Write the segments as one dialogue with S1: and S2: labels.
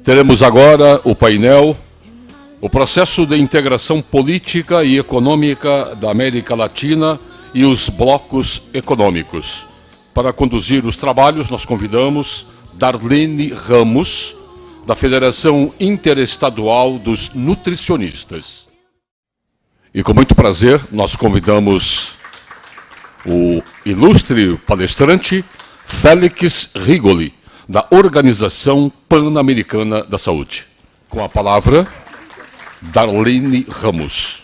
S1: Teremos agora o painel, o processo de integração política e econômica da América Latina e os blocos econômicos. Para conduzir os trabalhos, nós convidamos Darlene Ramos, da Federação Interestadual dos Nutricionistas. E com muito prazer, nós convidamos o ilustre palestrante Félix Rigoli, da Organização Pan-Americana da Saúde. Com a palavra, Darlene Ramos.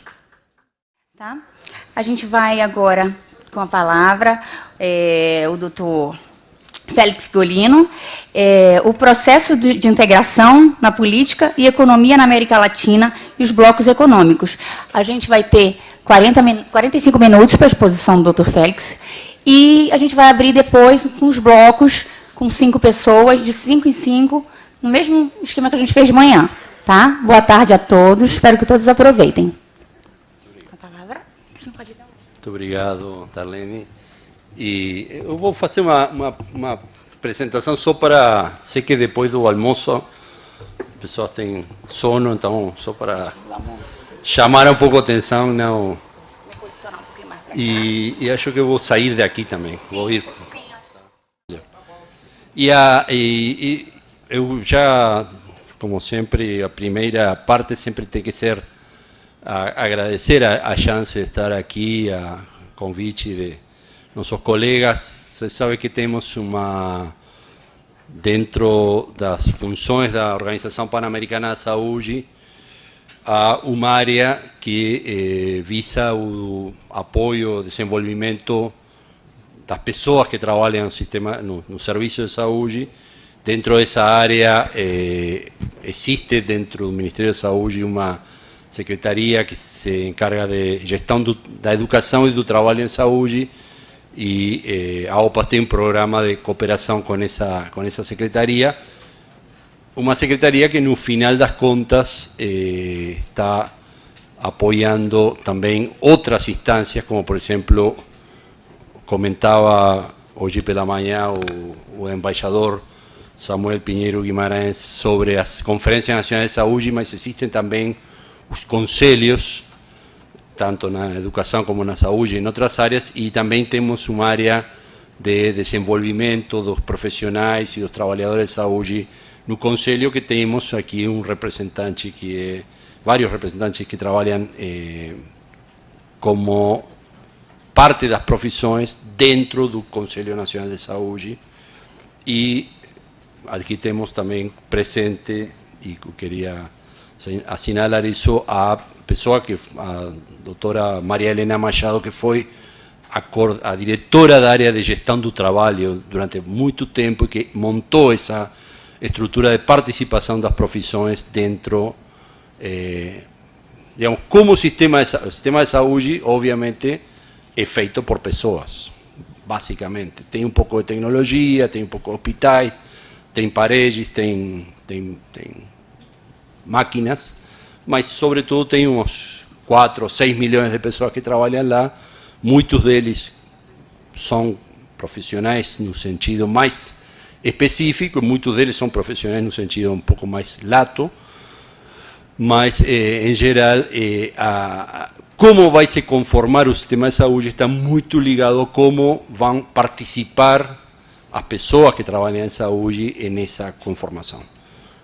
S2: Tá? A gente vai agora com a palavra o doutor Félix Rigolino, o processo de integração na política e economia na América Latina e os blocos econômicos. A gente vai ter 45 minutos para a exposição do Dr. Félix e a gente vai abrir depois com os blocos, com 5 pessoas, de 5 em 5, no mesmo esquema que a gente fez de manhã. Tá? Boa tarde a todos, espero que todos aproveitem. A palavra?
S3: Muito obrigado, Darlene. E eu vou fazer uma apresentação só para... Sei que depois do almoço as pessoas têm sono, então só para chamar um pouco a atenção. Não. E acho que eu vou sair daqui também. Vou ir. E eu já, como sempre, a primeira parte sempre tem que ser agradecer a chance de estar aqui, a convite de nossos colegas. Você sabe que temos dentro das funções da Organização Pan-Americana da Saúde, uma área que visa o apoio, o desenvolvimento das pessoas que trabalham no serviço de saúde. Dentro dessa área existe dentro do Ministério da Saúde uma secretaria que se encarga de gestão da educação e do trabalho em saúde, e a OPAS tem um programa de cooperação com essa secretaria. Uma secretaria que no final das contas está apoiando também outras instâncias, como por exemplo, comentava hoje pela manhã o embaixador Samuel Pinheiro Guimarães sobre as conferências nacionais de saúde, mas existem também os conselhos, tanto na educação como na saúde e em outras áreas, e também temos uma área de desenvolvimento dos profissionais e dos trabalhadores de saúde no conselho, que temos aqui um representante vários representantes que trabalham como parte das profissões dentro do Conselho Nacional de Saúde. E aqui temos também presente, e eu queria assinalar isso, a pessoa a doutora Maria Helena Machado, que foi a diretora da área de gestão do trabalho durante muito tempo, e que montou essa estrutura de participação das profissões dentro, digamos, como o sistema de saúde, obviamente, é feito por pessoas, basicamente. Tem um pouco de tecnologia, tem um pouco de hospitais, tem paredes, tem máquinas, mas, sobretudo, tem uns 4 ou 6 milhões de pessoas que trabalham lá. Muitos deles são profissionais no sentido mais específico, muitos deles são profissionais no sentido um pouco mais lato, mas, em geral, como vai se conformar o sistema de saúde está muito ligado a como vão participar as pessoas que trabalham em saúde nessa conformação.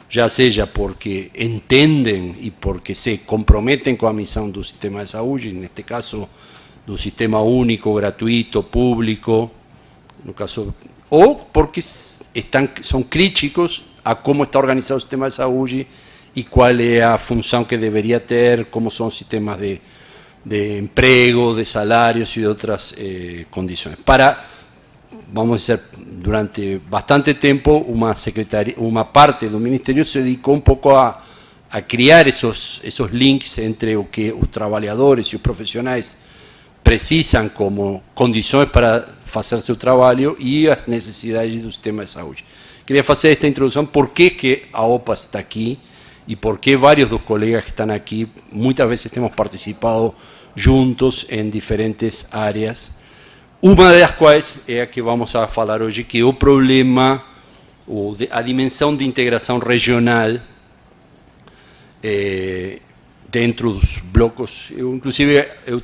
S3: Já seja porque entendem e porque se comprometem com a missão do sistema de saúde, neste caso do sistema único, gratuito, público, no caso, ou porque são críticos a como está organizado o sistema de saúde e qual é a função que deveria ter, como são os sistemas de emprego, de salários e de outras condições. Vamos dizer, durante bastante tempo, uma parte do Ministério se dedicou um pouco a criar esos links entre o que os trabalhadores e os profissionais precisam como condições para fazer seu trabalho e as necessidades do sistema de saúde. Queria fazer esta introdução, por que a OPAS está aqui e por que vários dos colegas que estão aqui, muitas vezes temos participado juntos em diferentes áreas. Uma das quais é a que vamos a falar hoje, que é o problema a dimensão de integração regional dentro dos blocos. Inclusive, eu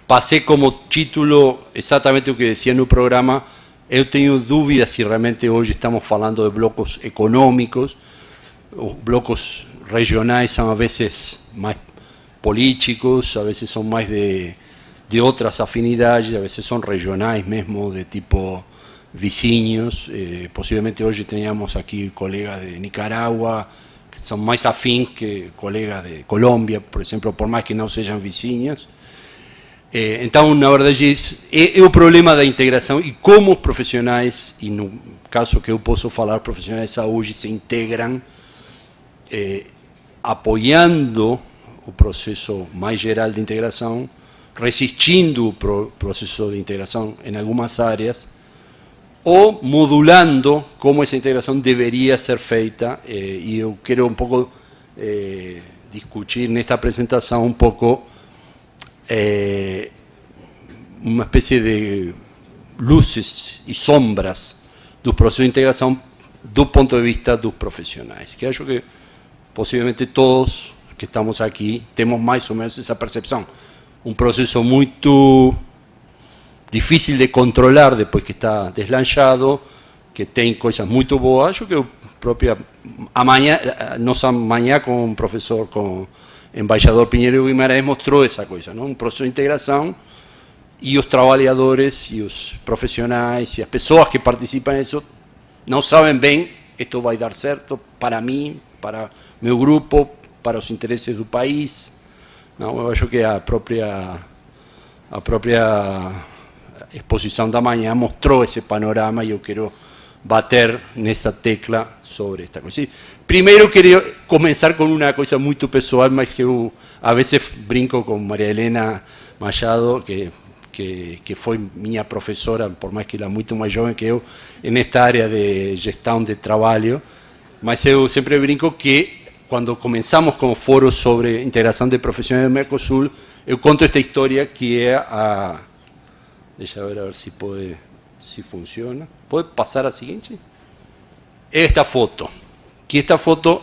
S3: passei como título exatamente o que decía no programa. Eu tenho dúvidas se realmente hoje estamos falando de blocos econômicos. Os blocos regionais são, a vezes, mais políticos, a veces son más de otras afinidades, a veces son regionais mesmo, de tipo vizinhos. Posiblemente hoy teníamos aquí colegas de Nicaragua, que son más afín que colegas de Colombia, por ejemplo, por más que no sean vizinhos. Então, na verdade, é o problema da integração e como os profissionais, e no caso que eu posso falar, profissionais de saúde, se integram apoiando o processo mais geral de integração, resistindo o processo de integração em algumas áreas, ou modulando como essa integração deveria ser feita. E eu quero um pouco discutir nesta apresentação um pouco uma espécie de luzes e sombras do processo de integração do ponto de vista dos profissionais, que acho que possivelmente todos que estamos aqui temos mais ou menos essa percepção. Um processo muito difícil de controlar depois que está deslanchado, que tem coisas muito boas. Acho que eu própria nossa manhã com o professor, com o embaixador Pinheiro Guimarães, mostrou essa coisa, não? Um processo de integração, e os trabalhadores e os profissionais e as pessoas que participam disso não sabem bem: isto vai dar certo para mim, para meu grupo, para os interesses do país. Não, eu acho que a própria exposição da manhã mostrou esse panorama, e eu quero bater nessa tecla sobre esta coisa. Primeiro, queria começar com uma coisa muito pessoal, mas que eu a vezes brinco com Maria Helena Machado, que foi minha professora, por mais que ela é muito mais jovem que eu, nesta área de gestão de trabalho. Mas eu sempre brinco que, quando começamos com o foro sobre integração de profissionais do Mercosul, eu conto esta história, que é a... Deixa eu ver se funciona. Pode passar a seguinte? Esta foto. Que esta foto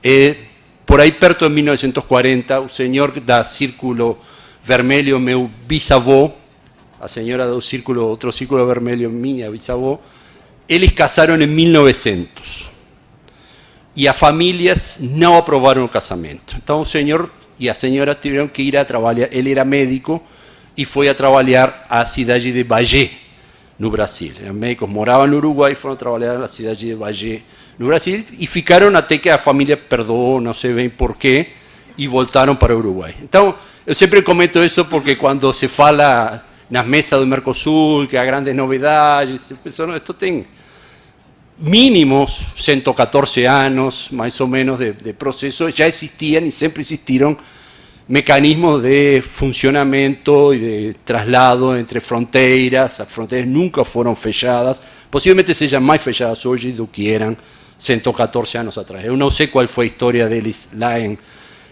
S3: é, por aí perto de 1940, o senhor da Círculo Vermelho, meu bisavô, a senhora do círculo, outro círculo vermelho, minha bisavó, eles casaram em 1900. E as famílias não aprovaram o casamento. Então o senhor e a senhora tiveram que ir a trabalhar. Ele era médico e foi a trabalhar à cidade de Bagé, no Brasil. Os médicos moravam no Uruguai e foram trabalhar na cidade de Bagé, no Brasil, e ficaram até que a família perdoou, não sei bem porquê, e voltaram para o Uruguai. Então, eu sempre comento isso porque quando se fala nas mesas do Mercosul, que há grandes novidades, isto tem mínimos 114 anos, mais ou menos, de processo. Já existiam e sempre existiram mecanismos de funcionamento e de traslado entre fronteiras. As fronteiras nunca foram fechadas, possivelmente sejam mais fechadas hoje do que eram 114 anos atrás. Eu não sei qual foi a história deles lá.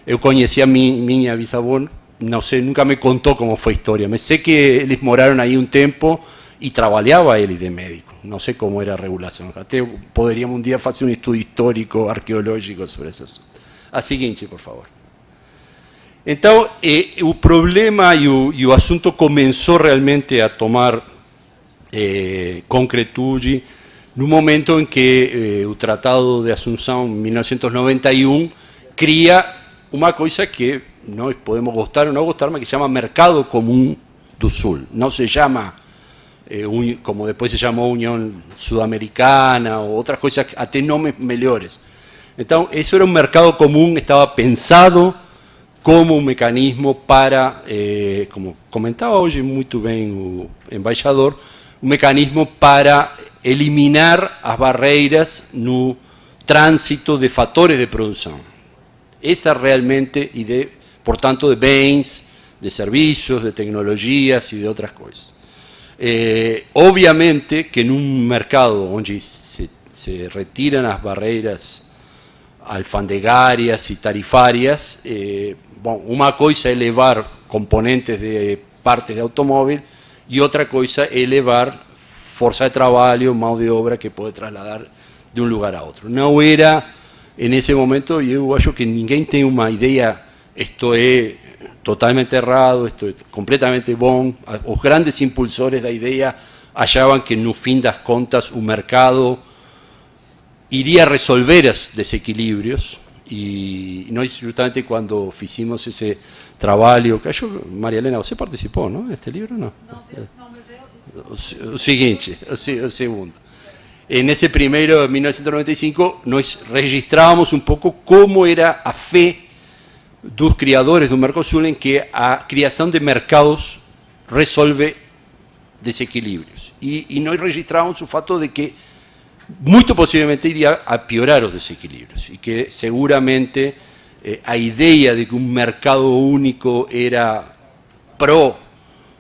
S3: Eu conheci a minha bisavó, não sei, nunca me contou como foi a história, mas sei que eles moraram aí um tempo e trabalhava ele de médico. Não sei como era a regulação. Até poderíamos um dia fazer um estudo histórico, arqueológico sobre isso. A seguinte, por favor. Então, o problema e o assunto começou realmente a tomar concretude no momento em que o Tratado de Assunção, em 1991, cria uma coisa que nós podemos gostar ou não gostar, mas que se chama Mercado Comum do Sul. Não se chama, como depois se chamou, União Sudamericana, ou outras coisas, até nomes melhores. Então, isso era um mercado comum, estava pensado como um mecanismo para, como comentava hoje muito bem o embaixador, um mecanismo para eliminar as barreiras no trânsito de fatores de produção. Essa realmente, e portanto, de bens, de serviços, de tecnologias e de outras coisas. Obviamente que num mercado onde se retiram as barreiras alfandegárias e tarifárias, uma coisa é levar componentes de partes de automóvel e outra coisa é levar força de trabalho, mão de obra que pode trasladar de um lugar a outro. Não era, nesse momento, eu acho que ninguém tem uma ideia, isto é totalmente errado, isto é completamente bom. Os grandes impulsores da ideia achavam que, no fim das contas, o mercado iria resolver os desequilíbrios. E nós, justamente, quando fizemos esse trabalho, que acho, Maria Helena, você participou, não? Neste livro, não? Não, mas eu... O seguinte, o segundo. Nesse primeiro, 1995, nós registrávamos um pouco como era a fé dos criadores do Mercosul em que a criação de mercados resolve desequilíbrios. E nós registrávamos o fato de que muito possivelmente iria a piorar os desequilíbrios e que seguramente a ideia de que um mercado único era pró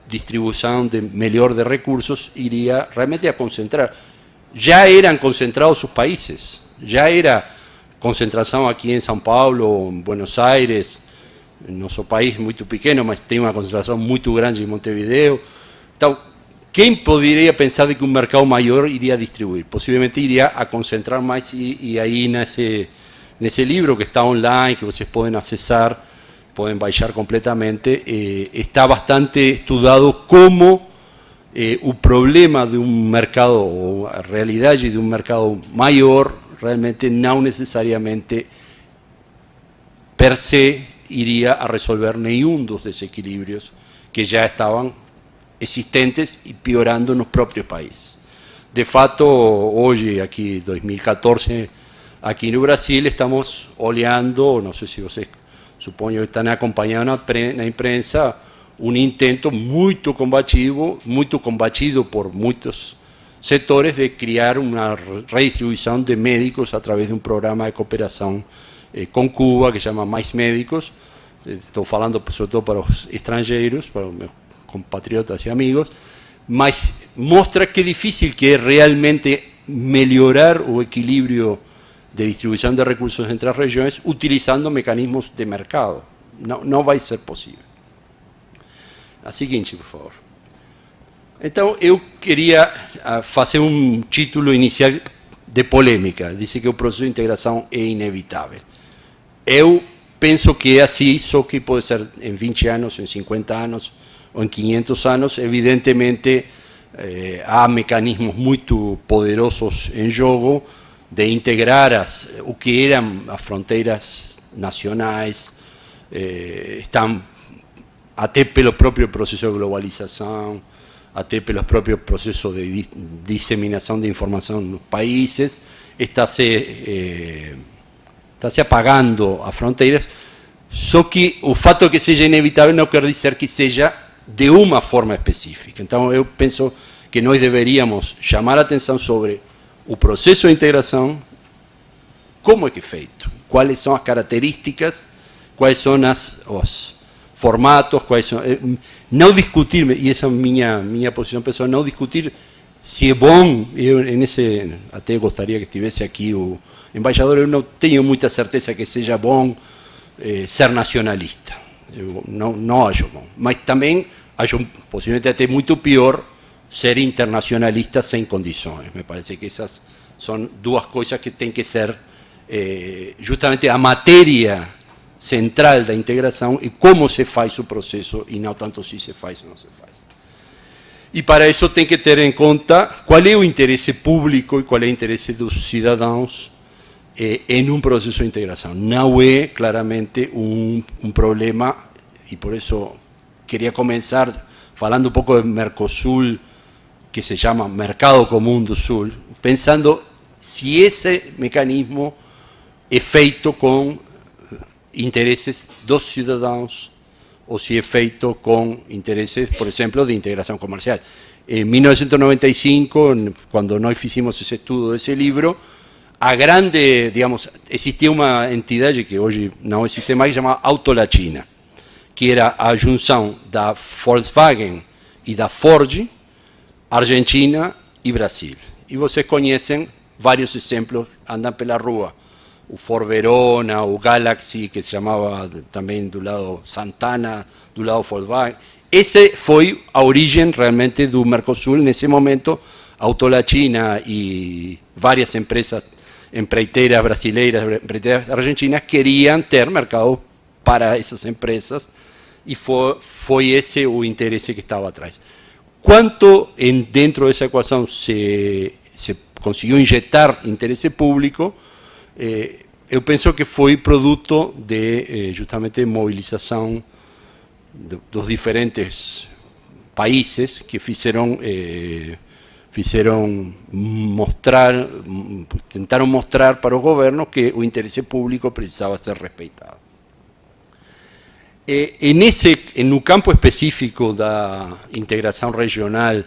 S3: distribuição melhor de recursos iria realmente a concentrar. Já eram concentrados os países, já era concentração aqui em São Paulo, em Buenos Aires, nosso país muito pequeno, mas tem uma concentração muito grande em Montevideo. Então, quem poderia pensar de que um mercado maior iria distribuir? Possivelmente iria a concentrar mais e aí nesse livro que está online, que vocês podem acessar, podem baixar completamente, está bastante estudado como o problema de um mercado, ou a realidade de um mercado maior, realmente não necessariamente per se iria a resolver nenhum dos desequilíbrios que já estavam existentes e piorando nos próprios países. De fato, hoje, aqui, 2014, aqui no Brasil, estamos olhando, não sei se vocês, suponho que estão acompanhando na imprensa, um intento muito combatido por muitos setores de criar uma redistribuição de médicos a través de um programa de cooperação com Cuba, que se chama Mais Médicos. Estou falando, sobretudo, para os estrangeiros, para os meus compatriotas e amigos, mas mostra que difícil que é realmente melhorar o equilíbrio de distribuição de recursos entre as regiões utilizando mecanismos de mercado. Não vai ser possível. A seguinte, por favor. Então, eu queria fazer um título inicial de polêmica. Diz que o processo de integração é inevitável. Eu penso que é assim, só que pode ser em 20 anos, em 50 anos, ou em 500 anos. Evidentemente, há mecanismos muito poderosos em jogo de integrar o que eram as fronteiras nacionais, estão até pelo próprio processo de globalização, até pelos próprios processos de disseminação de informação nos países, está se apagando as fronteiras, só que o fato de que seja inevitável não quer dizer que seja de uma forma específica. Então, eu penso que nós deveríamos chamar a atenção sobre o processo de integração, como é que é feito, quais são as características, quais são os formatos, quais são, não discutir, e essa é minha posição pessoal, não discutir se é bom. Eu até gostaria que estivesse aqui o embaixador. Eu não tenho muita certeza que seja bom ser nacionalista. Eu não acho bom, mas também acho possivelmente até muito pior ser internacionalista sem condições. Me parece que essas são duas coisas que têm que ser justamente a matéria central da integração e como se faz o processo, e não tanto se faz ou não se faz. E para isso tem que ter em conta qual é o interesse público e qual é o interesse dos cidadãos em um processo de integração. Não é claramente um problema, e por isso queria começar falando um pouco do Mercosul, que se chama Mercado Comum do Sul, pensando se esse mecanismo é feito com interesses dos cidadãos ou se é feito com interesses, por exemplo, de integração comercial. Em 1995, quando nós fizemos esse estudo desse livro, existia uma entidade que hoje não existe mais, chamada Autolachina, que era a junção da Volkswagen e da Ford, Argentina e Brasil. E vocês conhecem vários exemplos, andam pela rua. O Ford Verona, o Galaxy, que se chamava também do lado Santana, do lado Volkswagen. Essa foi a origem realmente do Mercosul. Nesse momento, Autolachina e várias empresas empreiteiras brasileiras, empreiteiras argentinas queriam ter mercado para essas empresas e foi esse o interesse que estava atrás. Quanto dentro dessa equação se conseguiu injetar interesse público, eu penso que foi produto de justamente mobilização dos diferentes países que tentaram mostrar para os governos que o interesse público precisava ser respeitado. No campo específico da integração regional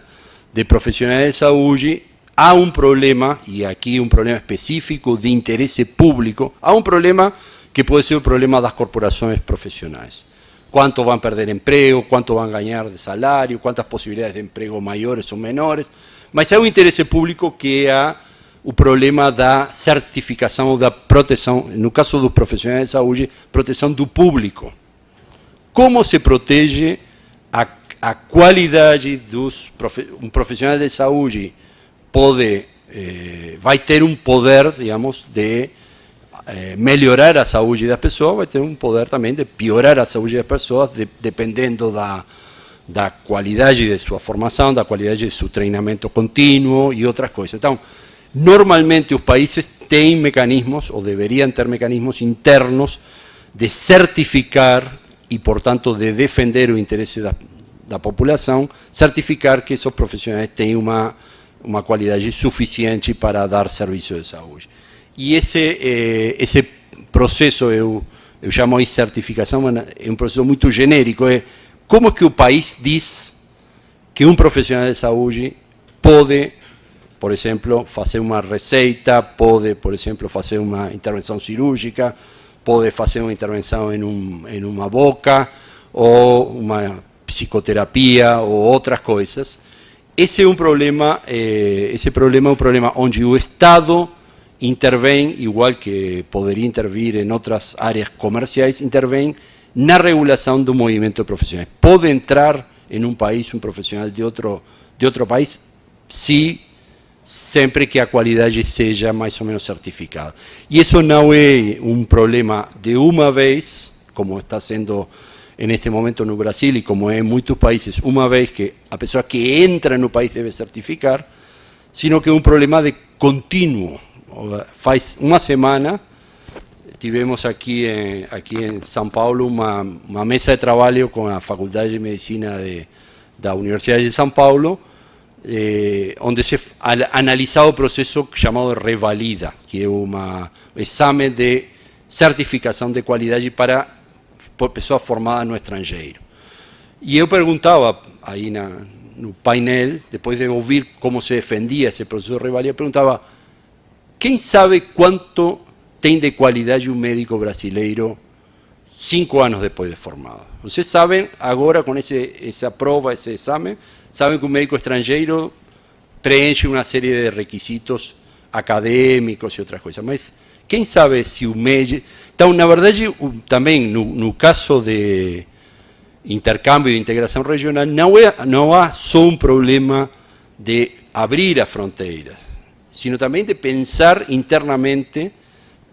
S3: de profissionais de saúde, há um problema, e aqui um problema específico de interesse público, há um problema que pode ser o problema das corporações profissionais. Quanto vão perder emprego, quanto vão ganhar de salário, quantas possibilidades de emprego maiores ou menores, mas há um interesse público que é o problema da certificação ou da proteção, no caso dos profissionais de saúde, proteção do público. Como se protege a qualidade um profissional de saúde vai ter um poder, digamos, de melhorar a saúde das pessoas, vai ter um poder também de piorar a saúde das pessoas, dependendo da qualidade de sua formação, da qualidade de seu treinamento contínuo e outras coisas. Então, normalmente os países têm mecanismos, ou deveriam ter mecanismos internos, de certificar e, portanto, de defender o interesse da população, certificar que esses profissionais têm uma qualidade suficiente para dar serviço de saúde. E esse processo, eu chamo de certificação, é um processo muito genérico, como que o país diz que um profissional de saúde pode, por exemplo, fazer uma receita, pode, por exemplo, fazer uma intervenção cirúrgica, pode fazer uma intervenção em uma boca, ou uma psicoterapia, ou outras coisas. Esse é um problema, é um problema onde o Estado intervém, igual que poderia intervir em outras áreas comerciais, intervém na regulação do movimento de profissionais. Pode entrar em um país um profissional de outro país, se sempre que a qualidade seja mais ou menos certificada. E isso não é um problema de uma vez, como está sendo neste momento no Brasil e como é em muitos países, uma vez que a pessoa que entra no país deve certificar, sino que é um problema de contínuo. Faz uma semana, tivemos aqui em São Paulo uma mesa de trabalho com a Faculdade de Medicina da Universidade de São Paulo, onde se analisava o processo chamado Revalida, que é um exame de certificação de qualidade para pessoas formadas no estrangeiro. E eu perguntava aí no painel, depois de ouvir como se defendia esse processo de Revalida, perguntava: quem sabe quanto tem de qualidade um médico brasileiro 5 anos depois de formado? Vocês sabem, agora com essa prova, esse exame, sabem que um médico estrangeiro preenche uma série de requisitos acadêmicos e outras coisas, mas quem sabe se o médico... Então, na verdade, também no caso de intercâmbio e integração regional, não há só um problema de abrir as fronteiras, sino também de pensar internamente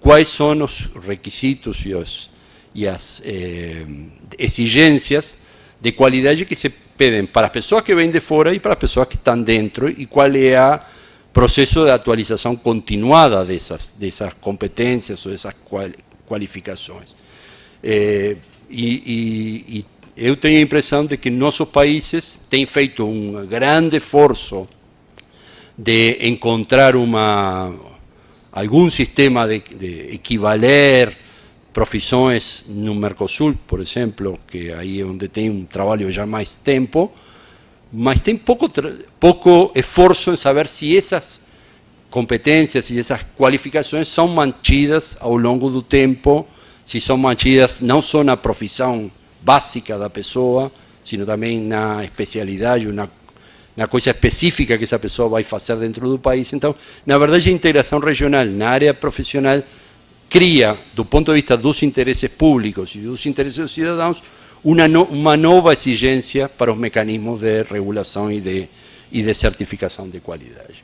S3: quais são os requisitos e as exigências de qualidade que se pedem para as pessoas que vêm de fora e para as pessoas que estão dentro, e qual é o processo de atualização continuada dessas competências ou dessas qualificações. E eu tenho a impressão de que nossos países têm feito um grande esforço de encontrar algum sistema de equivaler profissões no Mercosul, por exemplo, que aí é onde tem um trabalho já há mais tempo, mas tem pouco esforço em saber se essas competências e essas qualificações são mantidas ao longo do tempo, se são mantidas não só na profissão básica da pessoa, sino também na especialidade, na coisa específica que essa pessoa vai fazer dentro do país. Então, na verdade, a integração regional na área profissional cria, do ponto de vista dos interesses públicos e dos interesses dos cidadãos, uma nova exigência para os mecanismos de regulação e de certificação de qualidade.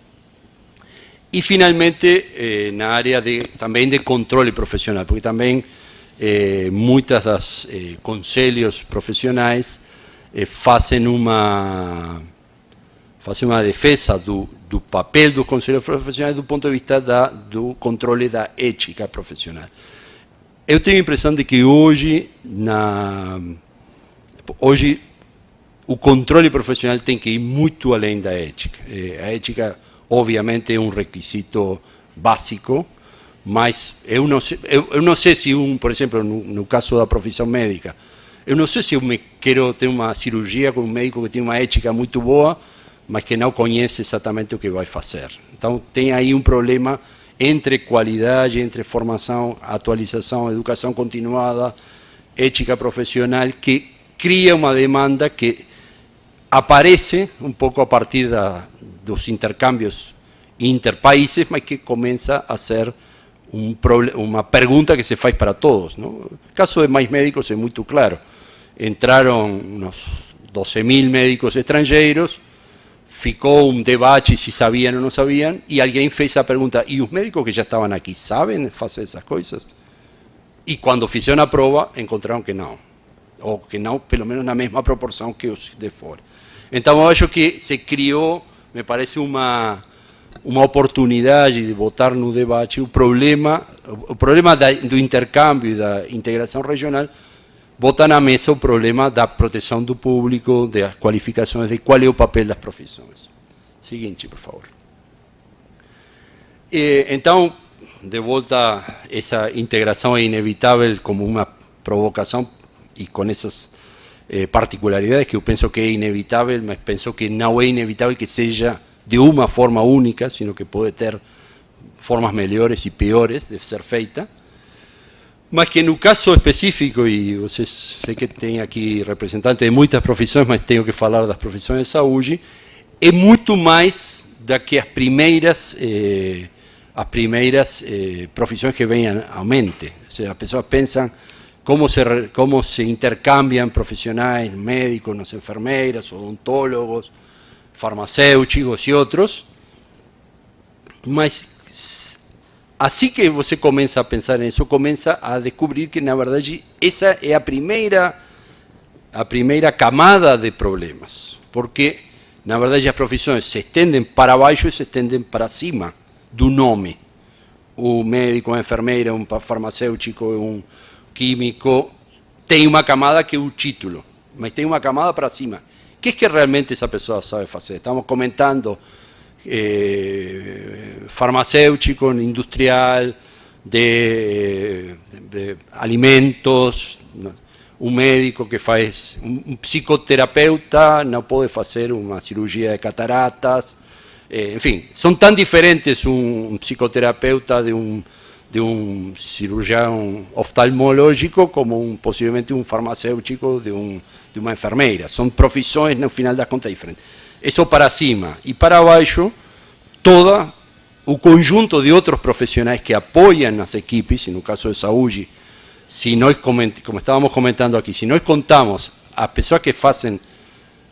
S3: E, finalmente, na área também de controle profissional, porque também muitas das conselhos profissionais fazem uma defesa do papel dos conselhos profissionais do ponto de vista do controle da ética profissional. Eu tenho a impressão de que hoje o controle profissional tem que ir muito além da ética. A ética, obviamente, é um requisito básico, mas eu não sei se por exemplo, no caso da profissão médica, eu não sei se eu quero ter uma cirurgia com um médico que tem uma ética muito boa, mas que não conhece exatamente o que vai fazer. Então, tem aí um problema entre qualidade, entre formação, atualização, educação continuada, ética profissional, que cria uma demanda que aparece um pouco a partir dos intercâmbios interpaíses, mas que começa a ser uma pergunta que se faz para todos, ¿no? O caso de Mais Médicos é muito claro. Entraram uns 12.000 médicos estrangeiros, ficou um debate se sabiam ou não sabiam, e alguém fez a pergunta: e os médicos que já estavam aqui sabem fazer essas coisas? E quando fizeram a prova, encontraram que não. Ou que não, pelo menos na mesma proporção que os de fora. Então, eu acho que se criou, me parece, uma oportunidade de botar no debate o problema do intercâmbio e da integração regional, botar na mesa o problema da proteção do público, das qualificações, de qual é o papel das profissões. Seguinte, por favor. Então, de volta, essa integração é inevitável como uma provocação, e com essas particularidades que eu penso que é inevitável, mas penso que não é inevitável que seja de uma forma única, sino que pode ter formas melhores e piores de ser feita, mas que no caso específico, e vocês sei que tem aqui representantes de muitas profissões, mas tenho que falar das profissões de saúde, é muito mais do que as primeiras profissões que vêm à mente. Ou seja, as pessoas pensam como se intercambiam profissionais, médicos, enfermeiras, odontólogos, farmacêuticos e outros, mas assim que você começa a pensar nisso, começa a descobrir que, na verdade, essa é a primeira camada de problemas, porque, na verdade, as profissões se estendem para baixo e se estendem para cima do nome. O médico, a enfermeira, um farmacêutico, um químico, tem uma camada que é o título, mas tem uma camada para cima. O que é que realmente essa pessoa sabe fazer? Estamos comentando farmacêutico, industrial, de alimentos, um médico que faz, um psicoterapeuta não pode fazer uma cirurgia de cataratas, enfim, são tão diferentes um psicoterapeuta de um cirurgião oftalmológico como possivelmente um farmacêutico de uma enfermeira. São profissões, no final das contas, diferentes. Isso para cima. E para baixo, todo o conjunto de outros profissionais que apoiam as equipes, e no caso de saúde, se nós, como estávamos comentando aqui, se nós contamos as pessoas que fazem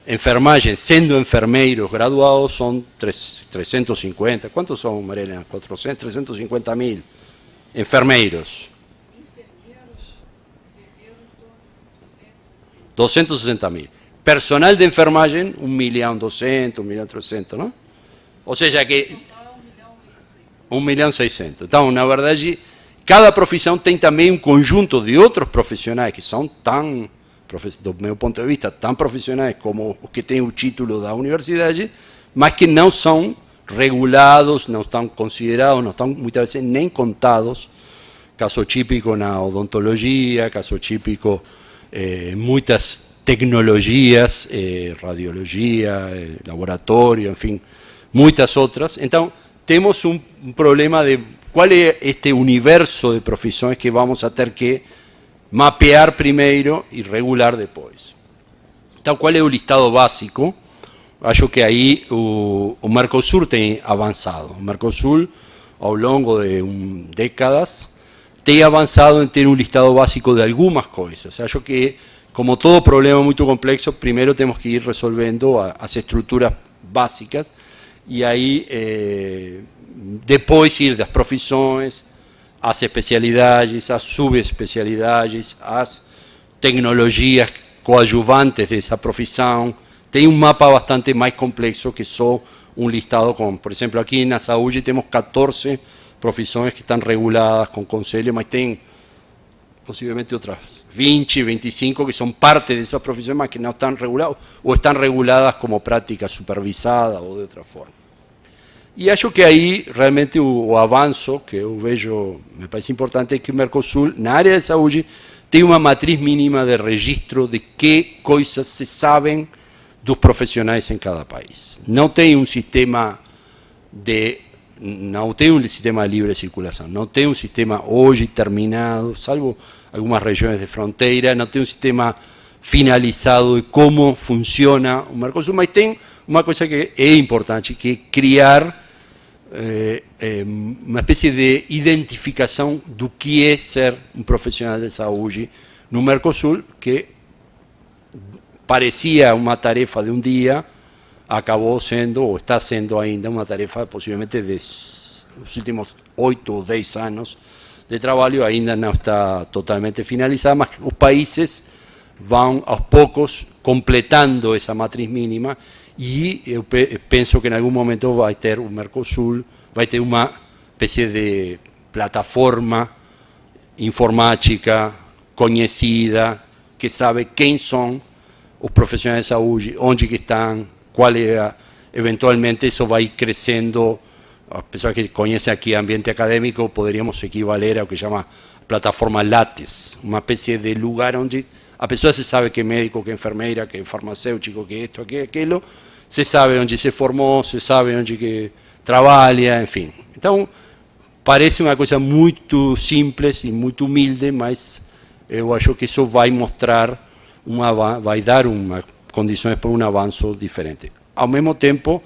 S3: enfermagem sendo enfermeiros graduados, são 350, quantos são, Marilena? 350.000 enfermeiros. 260.000. Personal de enfermagem, 1.200.000, 1.300.000, não? Ou seja, que 1.600.000. Então, na verdade, cada profissão tem também um conjunto de outros profissionais que são tão, do meu ponto de vista, tão profissionais como os que têm o título da universidade, mas que não são regulados, não estão considerados, não estão muitas vezes nem contados. Caso típico na odontologia, caso típico muitas tecnologias, radiologia, laboratório, enfim, muitas outras. Então, temos um problema de qual é este universo de profissões que vamos a ter que mapear primeiro e regular depois. Então, qual é o listado básico? Acho que aí o Mercosul tem avançado. O Mercosul, ao longo de décadas, tem avançado em ter um listado básico de algumas coisas. Acho que, como todo problema muito complexo, primeiro temos que ir resolvendo as estruturas básicas, e aí depois ir das profissões às especialidades, às subespecialidades, às tecnologias coadjuvantes dessa profissão. Tem um mapa bastante mais complexo que só um listado com, por exemplo, aqui na saúde temos 14 profissões que estão reguladas com conselho, mas tem possivelmente outras 20, 25 que são parte dessas profissões, mas que não estão reguladas, ou estão reguladas como prática supervisada ou de outra forma. E acho que aí realmente o avanço que eu vejo, me parece importante, é que o Mercosul, na área de saúde, tem uma matriz mínima de registro de que coisas se sabem dos profissionais em cada país. Não tem um sistema de livre circulação, não tem um sistema hoje terminado, salvo algumas regiões de fronteira, não tem um sistema finalizado de como funciona o Mercosul, mas tem uma coisa que é importante, que é criar uma espécie de identificação do que é ser um profissional de saúde no Mercosul, que parecia uma tarefa de um dia, acabou sendo, ou está sendo ainda, uma tarefa possivelmente dos últimos 8 ou 10 anos de trabalho, ainda não está totalmente finalizada, mas os países vão aos poucos completando essa matriz mínima, e eu penso que em algum momento vai ter o Mercosul, vai ter uma espécie de plataforma informática conhecida, que sabe quem são os profissionais de saúde, onde que estão, qual é, eventualmente isso vai crescendo. As pessoas que conhecem aqui ambiente acadêmico, poderíamos equivaler ao que chama plataforma Lattes, uma espécie de lugar onde a pessoa se sabe que é médico, que é enfermeira, que é farmacêutico, que é isto, que é aquilo, se sabe onde se formou, se sabe onde que trabalha, enfim. Então, parece uma coisa muito simples e muito humilde, mas eu acho que isso vai mostrar, vai dar condições para um avanço diferente. Ao mesmo tempo,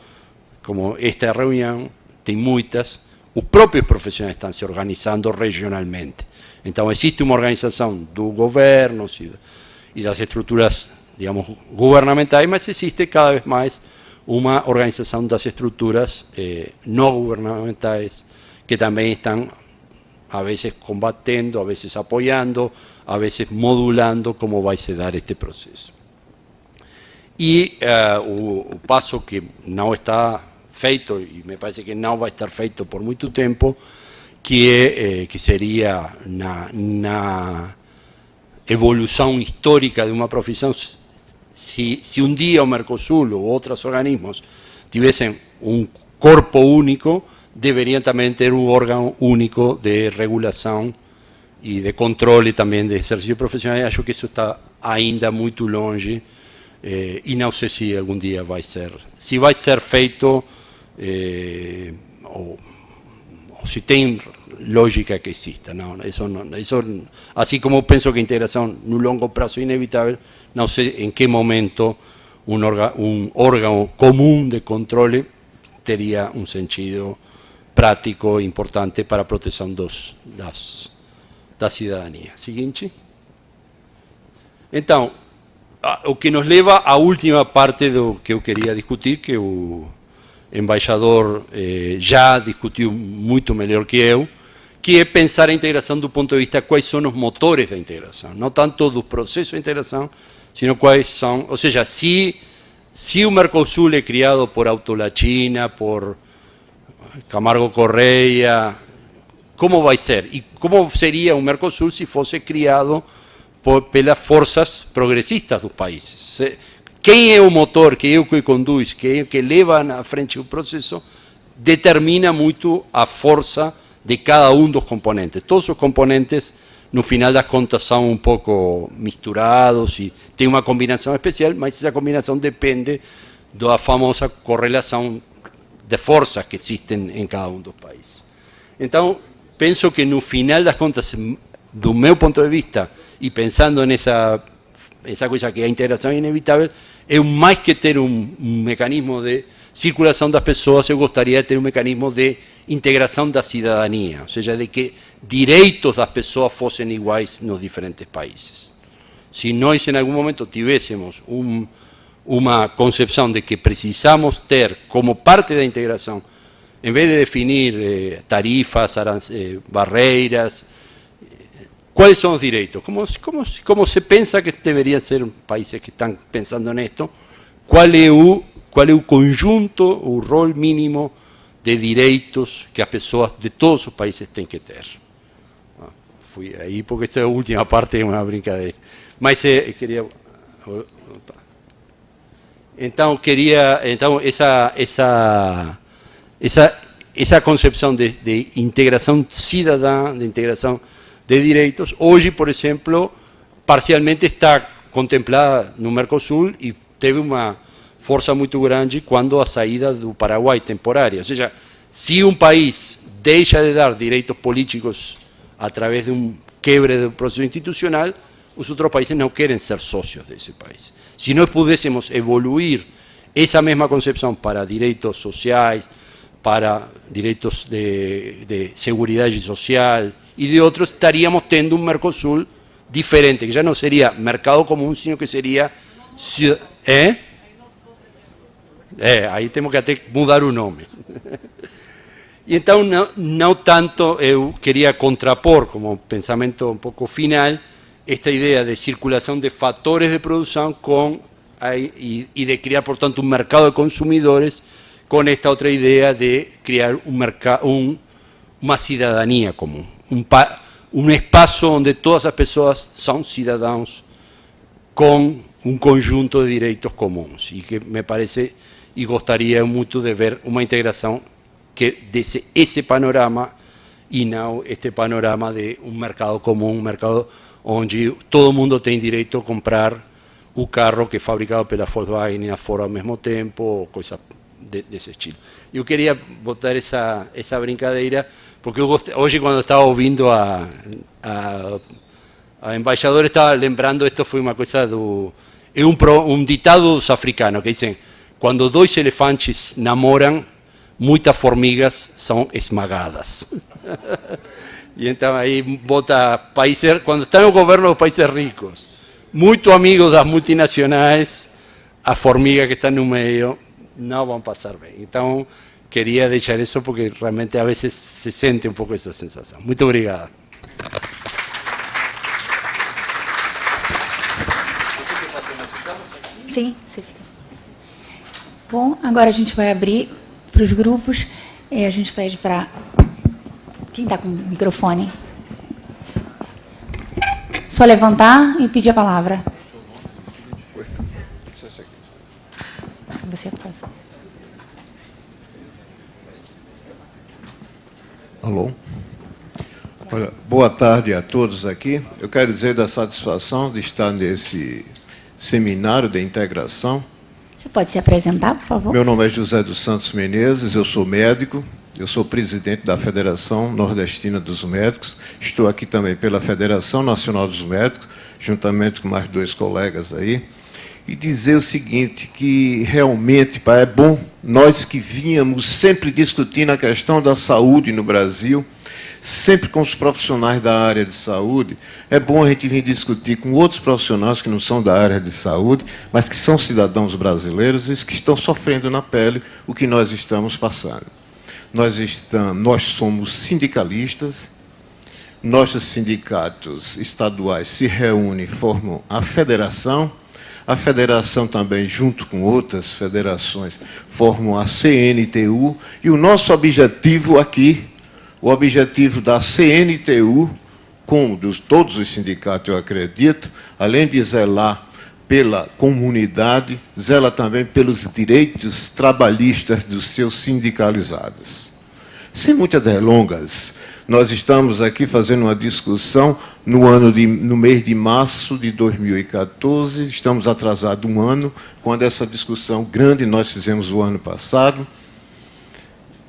S3: como esta reunião tem muitas, os próprios profissionais estão se organizando regionalmente. Então, existe uma organização do governo e das estruturas, digamos, governamentais, mas existe cada vez mais uma organização das estruturas não governamentais, que também estão, a vezes, combatendo, a vezes apoiando, a vezes modulando como vai se dar este processo. E o passo que não está feito, e me parece que não vai estar feito por muito tempo, que seria na evolução histórica de uma profissão, se um dia o Mercosul ou outros organismos tivessem um corpo único, deveriam também ter um órgão único de regulação e de controle também de exercício profissional. Acho que isso está ainda muito longe, e não sei se algum dia vai ser. Se vai ser feito, ou se tem lógica que exista. Não, isso, assim como penso que a integração no longo prazo é inevitável, não sei em que momento um órgão comum de controle teria um sentido prático importante para a proteção da cidadania. Seguinte. Então, o que nos leva à última parte do que eu queria discutir, que o embaixador já discutiu muito melhor que eu, que é pensar a integração do ponto de vista quais são os motores da integração, não tanto do processo de integração, sino quais são, ou seja, se o Mercosul é criado por Autolatina, por Camargo Correia, como vai ser? E como seria o Mercosul se fosse criado pelas forças progressistas dos países? Quem é o motor, quem é o que conduz, quem é o que leva à frente o processo, determina muito a força de cada um dos componentes. Todos os componentes, no final das contas, são um pouco misturados e tem uma combinação especial, mas essa combinação depende da famosa correlação de forças que existem em cada um dos países. Então, penso que no final das contas, do meu ponto de vista, e pensando nessa coisa que a integração é inevitável, eu mais que ter um mecanismo de circulação das pessoas, eu gostaria de ter um mecanismo de integração da cidadania, ou seja, de que direitos das pessoas fossem iguais nos diferentes países. Se nós em algum momento tivéssemos uma concepção de que precisamos ter como parte da integração en vez de definir tarifas, barreiras, ¿cuáles son los direitos? ¿Cómo se pensa que deberían ser países que están pensando en esto? ¿Cuál es el conjunto, o rol mínimo de direitos que as pessoas de todos os países têm que ter? Fui aí porque esta última parte é uma brincadeira. Mas queria... Então, essa concepção de integração cidadã, de integração de direitos, hoje, por exemplo, parcialmente está contemplada no Mercosul e teve uma força muito grande quando a saída do Paraguai temporária. Ou seja, se um país deixa de dar direitos políticos a través de quebre do processo institucional, os outros países não querem ser sócios desse país. Se nós pudéssemos evoluir essa mesma concepção para direitos sociais, para direitos de seguridade social e de outros, estaríamos tendo um Mercosul diferente, que já não seria mercado comum, sino que seria... aí temos que até mudar o nome. E então, não tanto, eu queria contrapor, como pensamento um pouco final, esta ideia de circulação de fatores de produção e de criar, portanto, um mercado de consumidores com esta outra ideia de criar uma cidadania comum, um espaço onde todas as pessoas são cidadãos com um conjunto de direitos comuns, e que me parece, e gostaria muito de ver uma integração que desse esse panorama e não este panorama de um mercado comum, um mercado onde todo mundo tem direito a comprar o carro que é fabricado pela Volkswagen e a Ford ao mesmo tempo, ou coisa desse estilo. Eu queria botar essa brincadeira, porque hoje, quando estava ouvindo a embaixadora, estava lembrando, isto foi uma coisa é um ditado dos africanos, que dizem, quando dois elefantes namoram, muitas formigas são esmagadas. E então aí bota países, quando estão no governo dos países ricos, muito amigos das multinacionais, as formigas que estão no meio não vão passar bem. Então, queria deixar isso porque realmente a vezes se sente um pouco essa sensação. Muito obrigado.
S2: Sim, você fica. Bom, agora a gente vai abrir para os grupos. A gente pede para... Quem está com o microfone? Só levantar e pedir a palavra. Você é a próxima.
S4: Alô? Olha, boa tarde a todos aqui. Eu quero dizer da satisfação de estar nesse seminário de integração.
S2: Você pode se apresentar, por favor?
S4: Meu nome é José dos Santos Menezes, eu sou médico, eu sou presidente da Federação Nordestina dos Médicos, estou aqui também pela Federação Nacional dos Médicos, juntamente com mais 2 colegas aí, e dizer o seguinte, que realmente, pá, é bom, nós que vínhamos sempre discutindo a questão da saúde no Brasil, sempre com os profissionais da área de saúde, é bom a gente vir discutir com outros profissionais que não são da área de saúde, mas que são cidadãos brasileiros e que estão sofrendo na pele o que nós estamos passando. Nós somos sindicalistas, nossos sindicatos estaduais se reúnem e formam a federação também, junto com outras federações, formam a CNTU, e o nosso objetivo aqui, o objetivo da CNTU, como de todos os sindicatos, eu acredito, além de zelar pela comunidade, zela também pelos direitos trabalhistas dos seus sindicalizados. Sem muitas delongas, nós estamos aqui fazendo uma discussão no mês de março de 2014, estamos atrasados um ano, quando essa discussão grande nós fizemos o ano passado.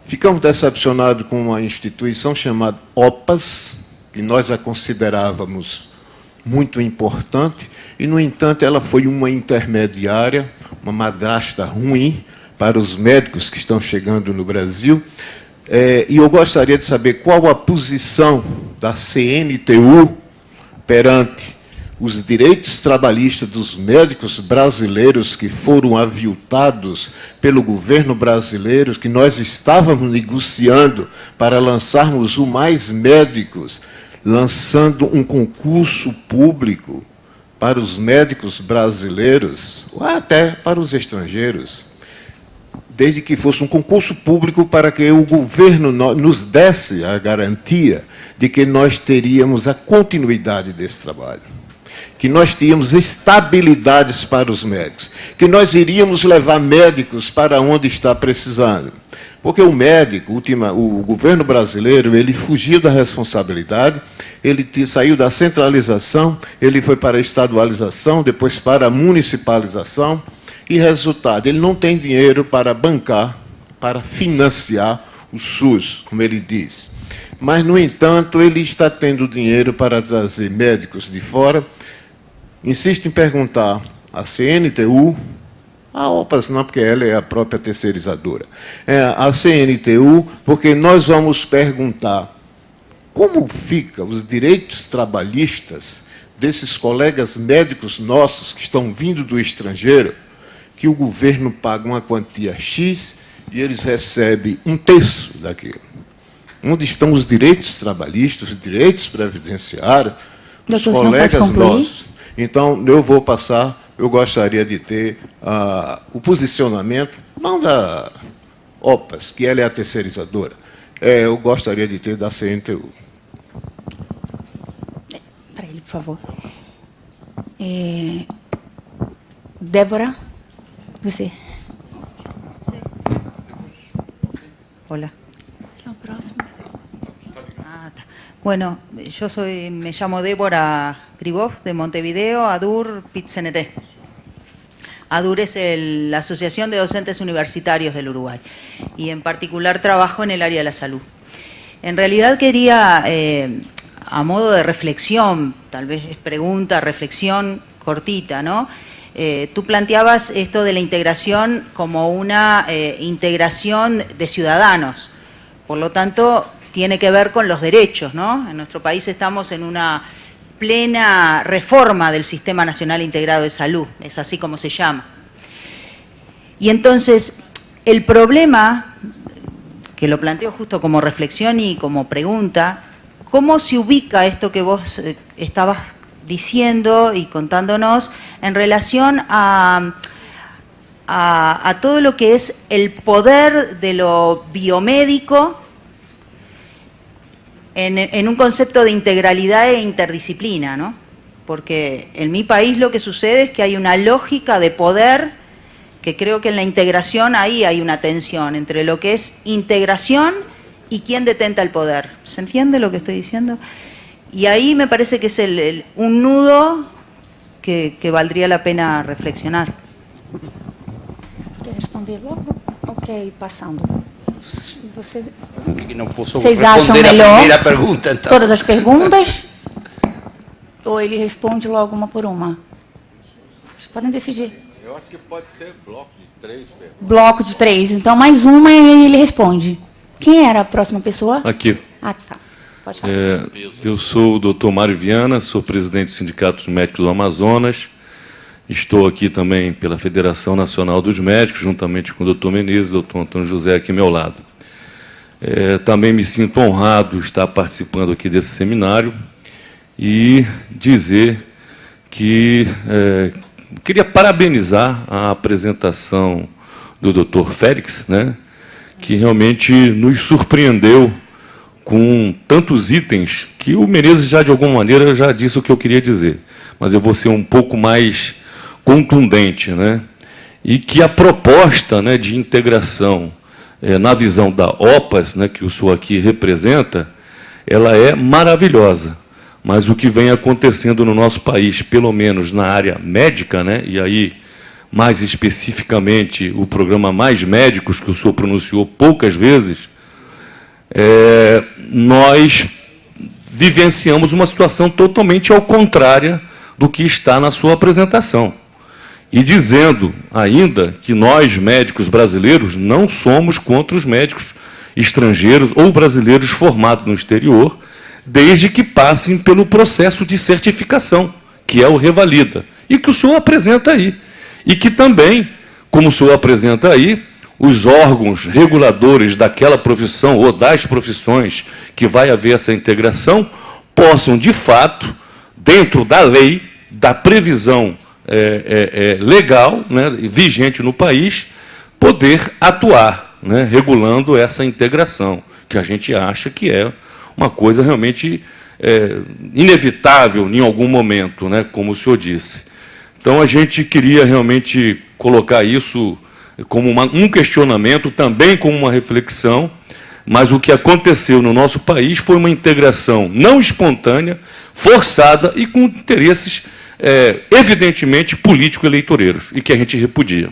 S4: Ficamos decepcionados com uma instituição chamada OPAS, que nós a considerávamos muito importante, e, no entanto, ela foi uma intermediária, uma madrasta ruim para os médicos que estão chegando no Brasil. E eu gostaria de saber qual a posição da CNTU perante os direitos trabalhistas dos médicos brasileiros que foram aviltados pelo governo brasileiro, que nós estávamos negociando para lançarmos o Mais Médicos, lançando um concurso público para os médicos brasileiros, ou até para os estrangeiros, desde que fosse um concurso público para que o governo nos desse a garantia de que nós teríamos a continuidade desse trabalho, que nós tínhamos estabilidades para os médicos, que nós iríamos levar médicos para onde está precisando. Porque o médico, o governo brasileiro, ele fugiu da responsabilidade, ele saiu da centralização, ele foi para a estadualização, depois para a municipalização, e resultado, ele não tem dinheiro para bancar, para financiar o SUS, como ele diz. Mas, no entanto, ele está tendo dinheiro para trazer médicos de fora. Insisto em perguntar à CNTU, a OPAS não, porque ela é a própria terceirizadora, a CNTU, porque nós vamos perguntar como ficam os direitos trabalhistas desses colegas médicos nossos que estão vindo do estrangeiro, que o governo paga uma quantia X e eles recebem um terço daquilo. Onde estão os direitos trabalhistas, os direitos previdenciários dos colegas nossos? Então, eu vou passar, eu gostaria de ter o posicionamento, não da OPAS, que ela é a terceirizadora, eu gostaria de ter da CNTU.
S2: Para ele, por favor. Débora, você.
S5: Hola.
S2: ¿Qué es el próximo?
S5: Bueno, me llamo Débora Gribov, de Montevideo, ADUR PIT-CNT. ADUR es la Asociación de Docentes Universitarios del Uruguay y en particular trabajo en el área de la salud. En realidad quería, a modo de reflexión, tal vez es pregunta, reflexión cortita, ¿no? Tú planteabas esto de la integración como una integración de ciudadanos, por lo tanto tiene que ver con los derechos, ¿no? En nuestro país estamos en una plena reforma del Sistema Nacional Integrado de Salud, es así como se llama. Y entonces, el problema, que lo planteo justo como reflexión y como pregunta, ¿cómo se ubica esto que vos estabas diciendo y contándonos en relación a todo lo que es el poder de lo biomédico en un concepto de integralidad e interdisciplina, ¿no? Porque en mi país lo que sucede es que hay una lógica de poder que creo que en la integración ahí hay una tensión entre lo que es integración y quién detenta el poder. ¿Se entiende lo que estoy diciendo? Y ahí me parece que es un nudo que valdría la pena reflexionar.
S2: ¿Quer responder logo? Ok, passando.
S3: Que não posso
S2: Vocês acham
S3: responder
S2: melhor
S3: a primeira pergunta, então.
S2: todas as perguntas? Ou ele responde logo uma por uma? Vocês podem decidir.
S1: Eu acho que pode ser bloco de 3 perguntas.
S2: Bloco de 3. Então, mais uma e ele responde. Quem era a próxima pessoa?
S6: Aqui.
S2: Ah, tá. Pode falar.
S6: Eu sou o doutor Mário Viana, sou presidente do Sindicato dos Médicos do Amazonas. Estou aqui também pela Federação Nacional dos Médicos, juntamente com o doutor Menezes e o doutor Antônio José aqui ao meu lado. Também me sinto honrado de estar participando aqui desse seminário e dizer que queria parabenizar a apresentação do doutor Félix, né, que realmente nos surpreendeu com tantos itens que o Menezes já, de alguma maneira, já disse o que eu queria dizer, mas eu vou ser um pouco mais contundente, né, e que a proposta, né, de integração na visão da OPAS, né, que o senhor aqui representa, ela é maravilhosa, mas o que vem acontecendo no nosso país, pelo menos na área médica, né, e aí, mais especificamente, o programa Mais Médicos, que o senhor pronunciou poucas vezes, nós vivenciamos uma situação totalmente ao contrária do que está na sua apresentação. E dizendo ainda que nós, médicos brasileiros, não somos contra os médicos estrangeiros ou brasileiros formados no exterior, desde que passem pelo processo de certificação, que é o Revalida, e que o senhor apresenta aí. E que também, como o senhor apresenta aí, os órgãos reguladores daquela profissão ou das profissões que vai haver essa integração possam, de fato, dentro da lei, da previsão legal, né, vigente no país, poder atuar, né, regulando essa integração, que a gente acha que é uma coisa realmente inevitável em algum momento, né, como o senhor disse. Então, a gente queria realmente colocar isso como um questionamento, também como uma reflexão, mas o que aconteceu no nosso país foi uma integração não espontânea, forçada e com interesses, evidentemente, político-eleitoreiros, e que a gente repudia.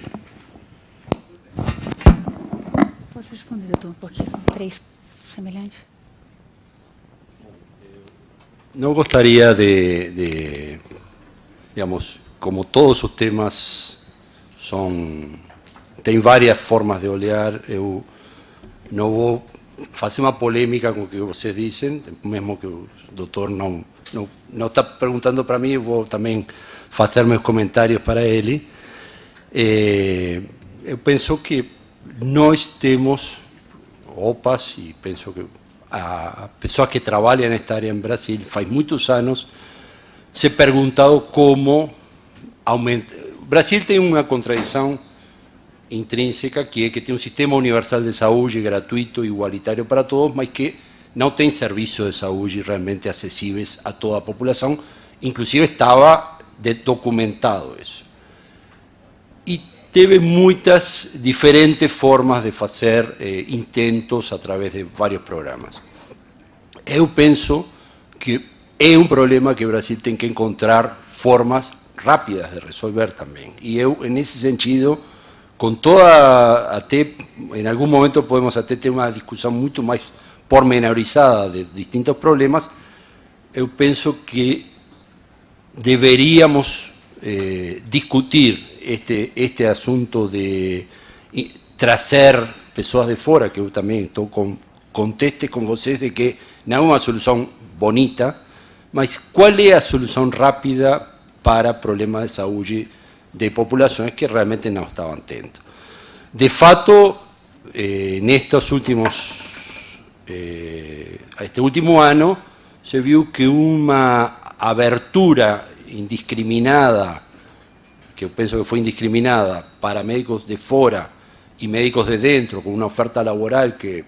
S2: Pode responder, doutor, porque são 3 semelhantes.
S3: No gostaria digamos, como todos os temas tem várias formas de olhar, eu não vou fazer uma polêmica com o que vocês dizem, mesmo que o doutor não está perguntando para mim, eu vou também fazer meus comentários para ele. Eu penso que nós temos OPAs, e penso que a pessoas que trabalham nesta área em Brasil faz muitos anos se perguntado como aumentar. O Brasil tem uma contradição intrínseca, que é que tem um sistema universal de saúde gratuito e igualitário para todos, mas que não tem serviços de saúde realmente acessíveis a toda a população. Inclusive estava documentado isso. E teve muitas diferentes formas de fazer intentos a través de vários programas. Eu penso que é um problema que o Brasil tem que encontrar formas rápidas de resolver também. E eu, nesse sentido, com toda, até em algum momento podemos até ter uma discussão muito mais pormenorizada de distintos problemas, eu penso que deveríamos discutir este assunto de trazer pessoas de fora, que eu também estou conteste com vocês de que não é uma solução bonita, mas qual é a solução rápida para problemas de saúde de populações que realmente não estavam tendo. De fato, nestes este último ano, se viu que uma abertura indiscriminada, que eu penso que foi indiscriminada, para médicos de fora e médicos de dentro, com uma oferta laboral que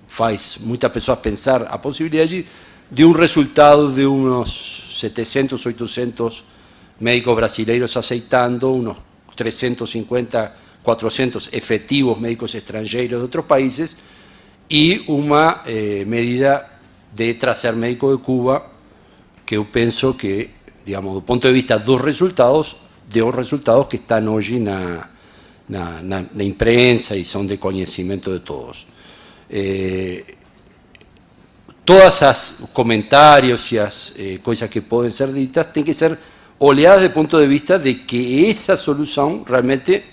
S3: faz muitas pessoas pensar a possibilidade de um resultado de uns 700, 800 médicos brasileiros aceitando, unos 350, 400 efectivos médicos estrangeiros de outros países, e uma medida de trazer médicos de Cuba, que eu penso que, digamos, do ponto de vista dos resultados, deu resultados que estão hoje na imprensa e são de conhecimento de todos. Todos os comentários e as coisas que podem ser ditas têm que ser olhadas do ponto de vista de que essa solução realmente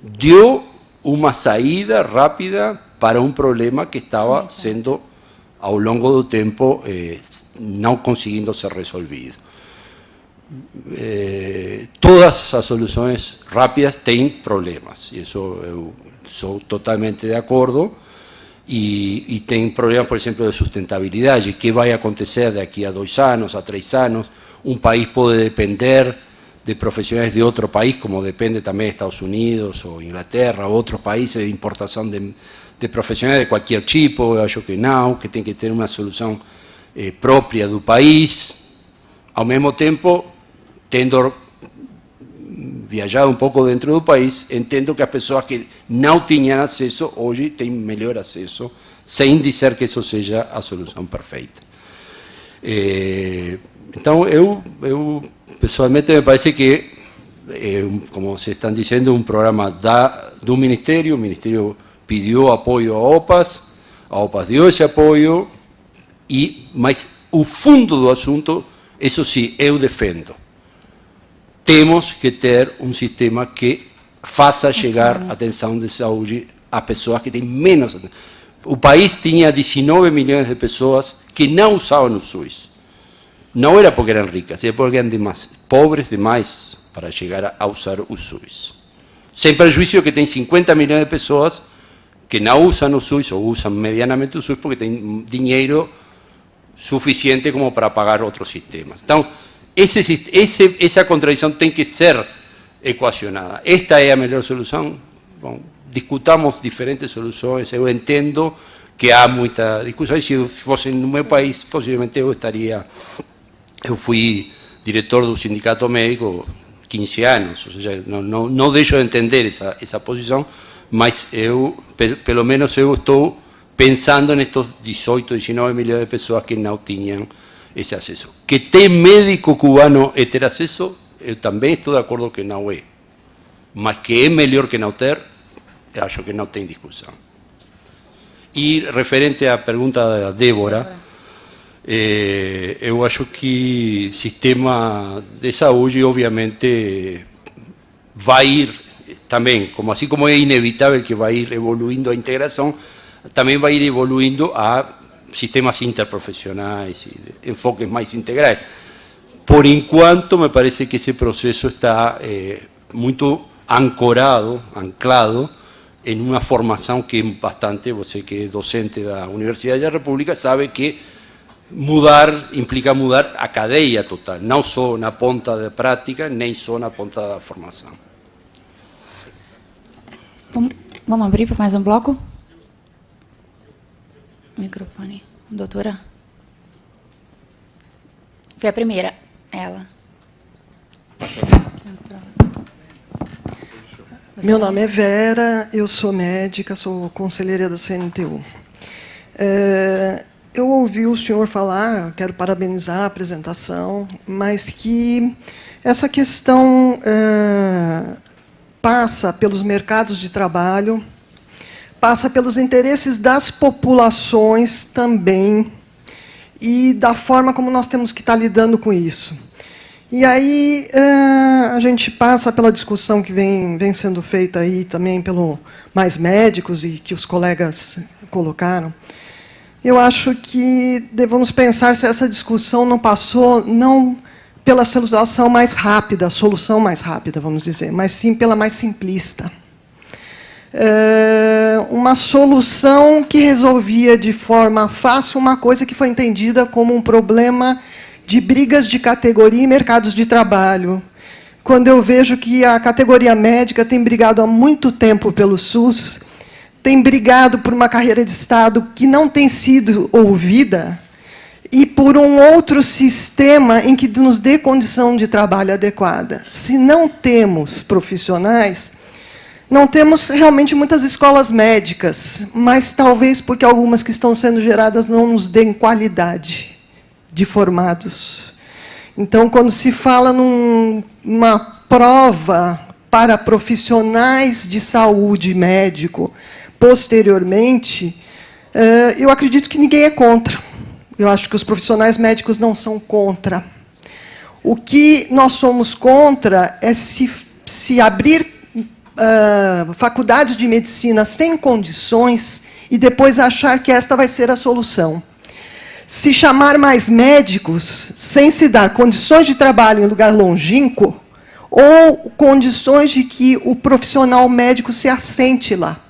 S3: deu uma saída rápida para um problema que estava sendo, ao longo do tempo, não conseguindo ser resolvido. Todas as soluções rápidas têm problemas, e isso eu sou totalmente de acordo. E tem problemas, por exemplo, de sustentabilidade. Que vai acontecer daqui a 2 anos, a 3 anos? Um país pode depender de profissionais de outro país, como depende também de Estados Unidos ou Inglaterra, ou outros países, de importação de profissionais de qualquer tipo. Eu acho que não, que tem que ter uma solução própria do país. Ao mesmo tempo, tendo viajado um pouco dentro do país, entendo que as pessoas que não tinham acesso, hoje têm melhor acesso, sem dizer que isso seja a solução perfeita. Então, eu pessoalmente me parece que, como vocês estão dizendo, um programa do Ministério, o Ministério pediu apoio a OPAs deu esse apoio, mas o fundo do assunto, isso sim, eu defendo. Temos que ter um sistema que faça chegar a atenção de saúde a pessoas que têm menos. O país tinha 19 milhões de pessoas que não usavam o SUS. não era porque eram ricas, era porque eram pobres demais para chegar a usar o SUS. Sem prejuízo que tem 50 milhões de pessoas que não usam o SUS ou usam medianamente o SUS porque tem dinheiro suficiente como para pagar outros sistemas. Então, essa contradição tem que ser equacionada. Esta é a melhor solução? Bom, discutamos diferentes soluções, eu entendo que há muita discussão, se fosse no meu país, possivelmente eu fui diretor do sindicato médico 15 anos, ou seja, não deixo de entender essa posição, mas pelo menos eu estou pensando nestes 18, 19 milhões de pessoas que não tinham esse acesso. Que ter médico cubano é ter acesso, eu também estou de acordo que não é. Mas que é melhor que não ter, eu acho que não tem discussão. E referente à pergunta da Débora, eu acho que o sistema de saúde, obviamente, vai ir também, assim como é inevitável que vai ir evoluindo a integração, também vai ir evoluindo a sistemas interprofissionais e enfoques mais integrais. Por enquanto, me parece que esse processo está muito anclado em uma formação que é bastante, você que é docente da Universidade da República sabe que mudar implica mudar a cadeia total, não só na ponta da prática, nem só na ponta da formação.
S2: Vamos abrir para mais um bloco? Microfone. Doutora? Foi a primeira, ela.
S7: Meu nome é Vera, eu sou médica, sou conselheira da CNTU. Eu ouvi o senhor falar, quero parabenizar a apresentação, mas que essa questão passa pelos mercados de trabalho, passa pelos interesses das populações também, e da forma como nós temos que estar lidando com isso. E aí a gente passa pela discussão que vem sendo feita aí também pelo Mais Médicos e que os colegas colocaram. Eu acho que devemos pensar se essa discussão não passou não pela solução mais rápida, vamos dizer, mas sim pela mais simplista. Uma solução que resolvia de forma fácil uma coisa que foi entendida como um problema de brigas de categoria e mercados de trabalho. Quando eu vejo que a categoria médica tem brigado há muito tempo pelo SUS, tem brigado por uma carreira de Estado que não tem sido ouvida, e por um outro sistema em que nos dê condição de trabalho adequada. Se não temos profissionais, não temos realmente muitas escolas médicas, mas talvez porque algumas que estão sendo geradas não nos deem qualidade de formados. Então, quando se fala numa prova para profissionais de saúde médico, posteriormente, eu acredito que ninguém é contra. Eu acho que os profissionais médicos não são contra. O que nós somos contra é se abrir faculdades de medicina sem condições e depois achar que esta vai ser a solução. Se chamar mais médicos sem se dar condições de trabalho em lugar longínquo ou condições de que o profissional médico se assente lá.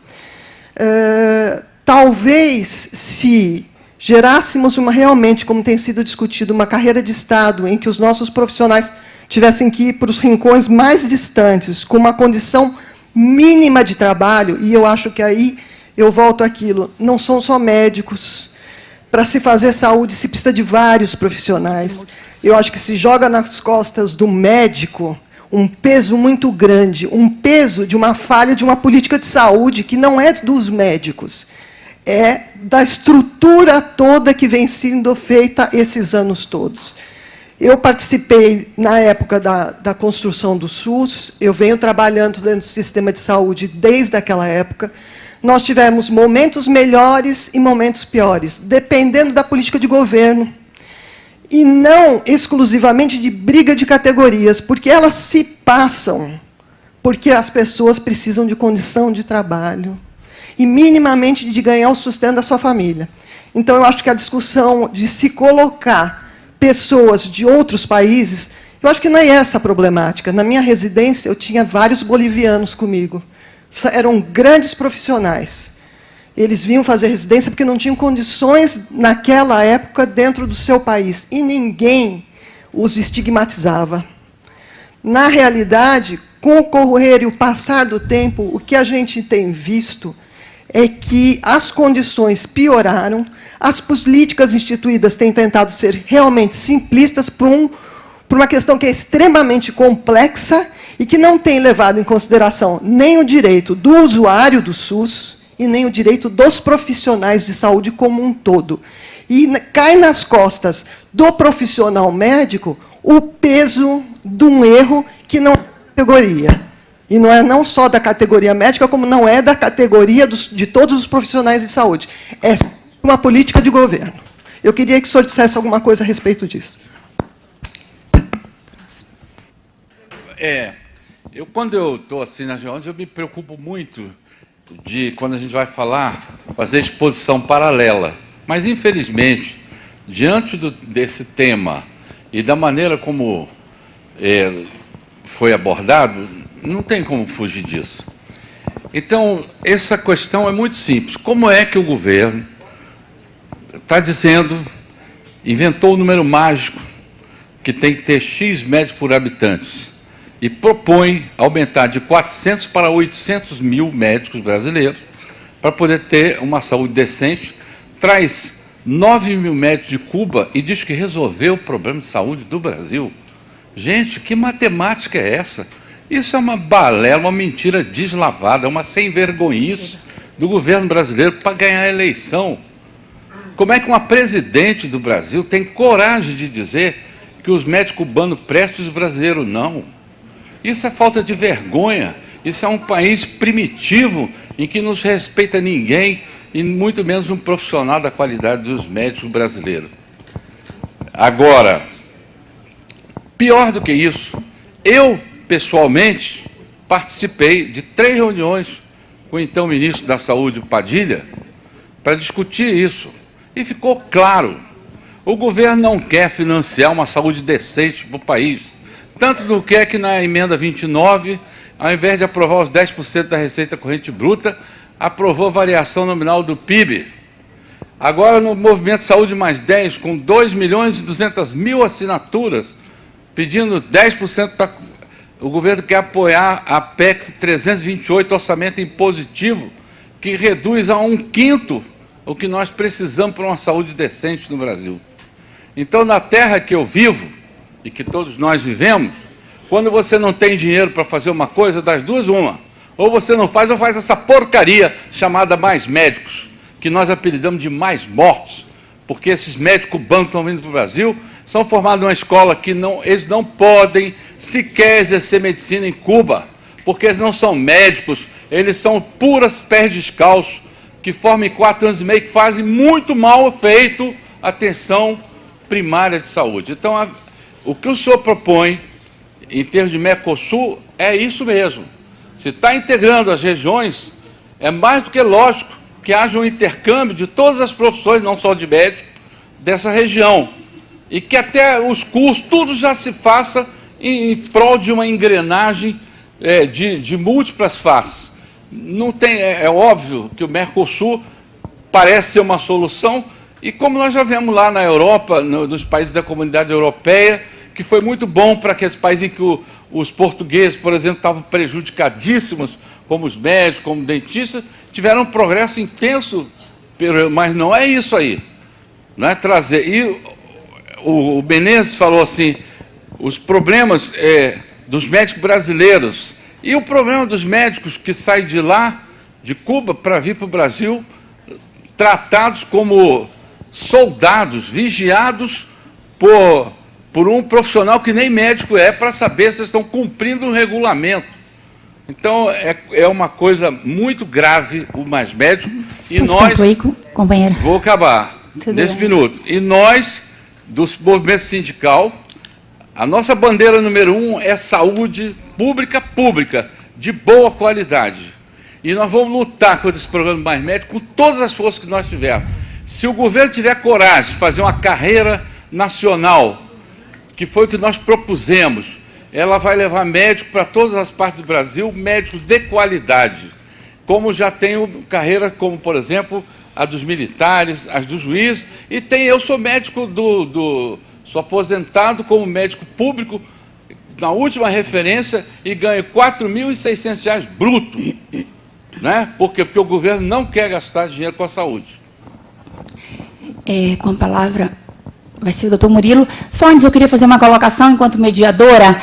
S7: Talvez, se gerássemos realmente, como tem sido discutido, uma carreira de Estado em que os nossos profissionais tivessem que ir para os rincões mais distantes, com uma condição mínima de trabalho, e eu acho que aí eu volto àquilo, não são só médicos. Para se fazer saúde, se precisa de vários profissionais. Eu acho que se joga nas costas do médico um peso muito grande, um peso de uma falha de uma política de saúde que não é dos médicos, é da estrutura toda que vem sendo feita esses anos todos. Eu participei, na época da construção do SUS, eu venho trabalhando dentro do sistema de saúde desde aquela época. Nós tivemos momentos melhores e momentos piores, dependendo da política de governo, e não exclusivamente de briga de categorias, porque elas se passam, porque as pessoas precisam de condição de trabalho e minimamente de ganhar o sustento da sua família. Então, eu acho que a discussão de se colocar pessoas de outros países, eu acho que não é essa a problemática. Na minha residência, eu tinha vários bolivianos comigo. Eram grandes profissionais. Eles vinham fazer residência porque não tinham condições, naquela época, dentro do seu país. E ninguém os estigmatizava. Na realidade, com o correr e o passar do tempo, o que a gente tem visto é que as condições pioraram, as políticas instituídas têm tentado ser realmente simplistas por uma questão que é extremamente complexa e que não tem levado em consideração nem o direito do usuário do SUS e nem o direito dos profissionais de saúde como um todo. E cai nas costas do profissional médico o peso de um erro que não é categoria. E não é não só da categoria médica, como não é da categoria de todos os profissionais de saúde. É uma política de governo. Eu queria que o senhor dissesse alguma coisa a respeito disso.
S8: Quando eu estou assim nas reuniões, eu me preocupo muito de, quando a gente vai fazer exposição paralela. Mas, infelizmente, diante desse tema e da maneira como foi abordado, não tem como fugir disso. Então, essa questão é muito simples. Como é que o governo está dizendo, inventou o número mágico, que tem que ter X médicos por habitantes, e propõe aumentar de 400 para 800 mil médicos brasileiros para poder ter uma saúde decente, traz 9 mil médicos de Cuba e diz que resolveu o problema de saúde do Brasil. Gente, que matemática é essa? Isso é uma balela, uma mentira deslavada, uma sem-vergonhice do governo brasileiro para ganhar a eleição. Como é que uma presidente do Brasil tem coragem de dizer que os médicos cubanos prestam e os brasileiros não? Isso é falta de vergonha. Isso é um país primitivo em que não se respeita ninguém e muito menos um profissional da qualidade dos médicos brasileiros. Agora, pior do que isso, eu, pessoalmente, participei de 3 reuniões com o então ministro da Saúde, Padilha, para discutir isso. E ficou claro, o governo não quer financiar uma saúde decente para o país. Tanto não quer que na emenda 29, ao invés de aprovar os 10% da receita corrente bruta, aprovou a variação nominal do PIB. Agora, no Movimento Saúde Mais 10, com 2.200.000 assinaturas, pedindo 10% para... O governo quer apoiar a PEC 328, orçamento impositivo, que reduz a 1/5 o que nós precisamos para uma saúde decente no Brasil. Então, na terra que eu vivo, e que todos nós vivemos, quando você não tem dinheiro para fazer uma coisa, das duas, uma. Ou você não faz, ou faz essa porcaria chamada mais médicos, que nós apelidamos de mais mortos, porque esses médicos cubanos que estão vindo para o Brasil são formados numa escola que eles não podem sequer exercer medicina em Cuba, porque eles não são médicos, eles são puras pés descalços, que formam em 4 anos e meio, que fazem muito mal feito a atenção primária de saúde. Então, o que o senhor propõe, em termos de Mercosul, é isso mesmo. Se está integrando as regiões, é mais do que lógico que haja um intercâmbio de todas as profissões, não só de médico, dessa região. E que até os cursos, tudo já se faça em prol de uma engrenagem de múltiplas faces. Não tem, é óbvio que o Mercosul parece ser uma solução, e como nós já vemos lá na Europa, nos países da Comunidade Europeia, que foi muito bom para aqueles países em que os portugueses, por exemplo, estavam prejudicadíssimos, como os médicos, como dentistas, tiveram um progresso intenso, mas não é isso aí. Não é trazer... E o Menezes falou assim, os problemas dos médicos brasileiros, e o problema dos médicos que saem de lá, de Cuba, para vir para o Brasil, tratados como soldados, vigiados por um profissional que nem médico para saber se estão cumprindo o regulamento. Então, é uma coisa muito grave o mais médico. E nós... Concluir,
S2: companheiro.
S8: Vou acabar nesse minuto. E nós, do movimento sindical, a nossa bandeira número 1 é saúde pública, de boa qualidade. E nós vamos lutar contra esse programa mais médico com todas as forças que nós tivermos. Se o governo tiver coragem de fazer uma carreira nacional, que foi o que nós propusemos. Ela vai levar médico para todas as partes do Brasil, médicos de qualidade, como já tenho carreira como, por exemplo, a dos militares, as dos juízes, e eu sou médico sou aposentado como médico público, na última referência, e ganho R$ 4.600 bruto. Né? Por quê? Porque o governo não quer gastar dinheiro com a saúde.
S2: Com a palavra vai ser o doutor Murilo. Só antes eu queria fazer uma colocação enquanto mediadora,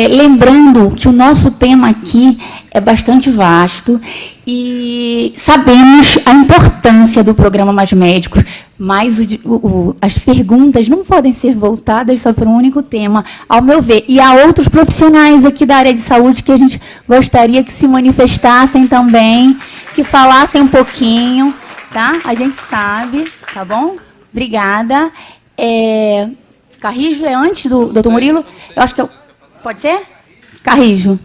S2: lembrando que o nosso tema aqui é bastante vasto e sabemos a importância do programa Mais Médicos, mas as perguntas não podem ser voltadas só para um único tema, ao meu ver. E há outros profissionais aqui da área de saúde que a gente gostaria que se manifestassem também, que falassem um pouquinho, tá? A gente sabe, tá bom? Obrigada. Carrijo é antes do doutor Murilo? Eu acho que pode ser? Carrijo.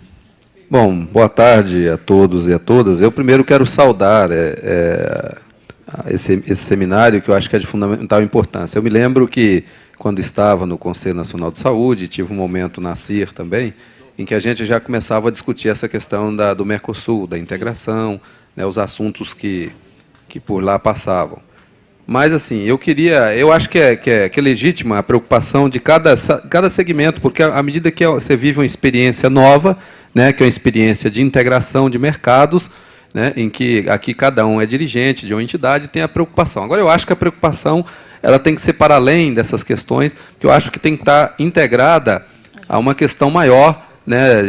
S9: Bom, boa tarde a todos e a todas. Eu primeiro quero saudar esse seminário, que eu acho que é de fundamental importância. Eu me lembro que, quando estava no Conselho Nacional de Saúde, tive um momento na CIR também, em que a gente já começava a discutir essa questão do Mercosul, da integração, né, os assuntos que por lá passavam. Mas, assim, eu acho que é legítima a preocupação de cada segmento, porque à medida que você vive uma experiência nova, né, que é uma experiência de integração de mercados, né, em que aqui cada um é dirigente de uma entidade, tem a preocupação. Agora, eu acho que a preocupação ela tem que ser para além dessas questões, que eu acho que tem que estar integrada a uma questão maior, né,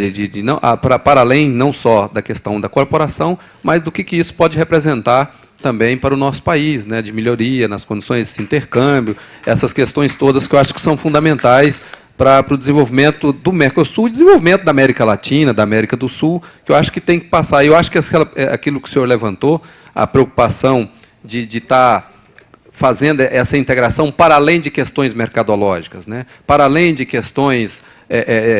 S9: para além não só da questão da corporação, mas do que isso pode representar também para o nosso país, né, de melhoria nas condições desse intercâmbio, essas questões todas que eu acho que são fundamentais para o desenvolvimento do Mercosul e desenvolvimento da América Latina, da América do Sul, que eu acho que tem que passar. Eu acho que aquilo que o senhor levantou, a preocupação de estar fazendo essa integração para além de questões mercadológicas, né, para além de questões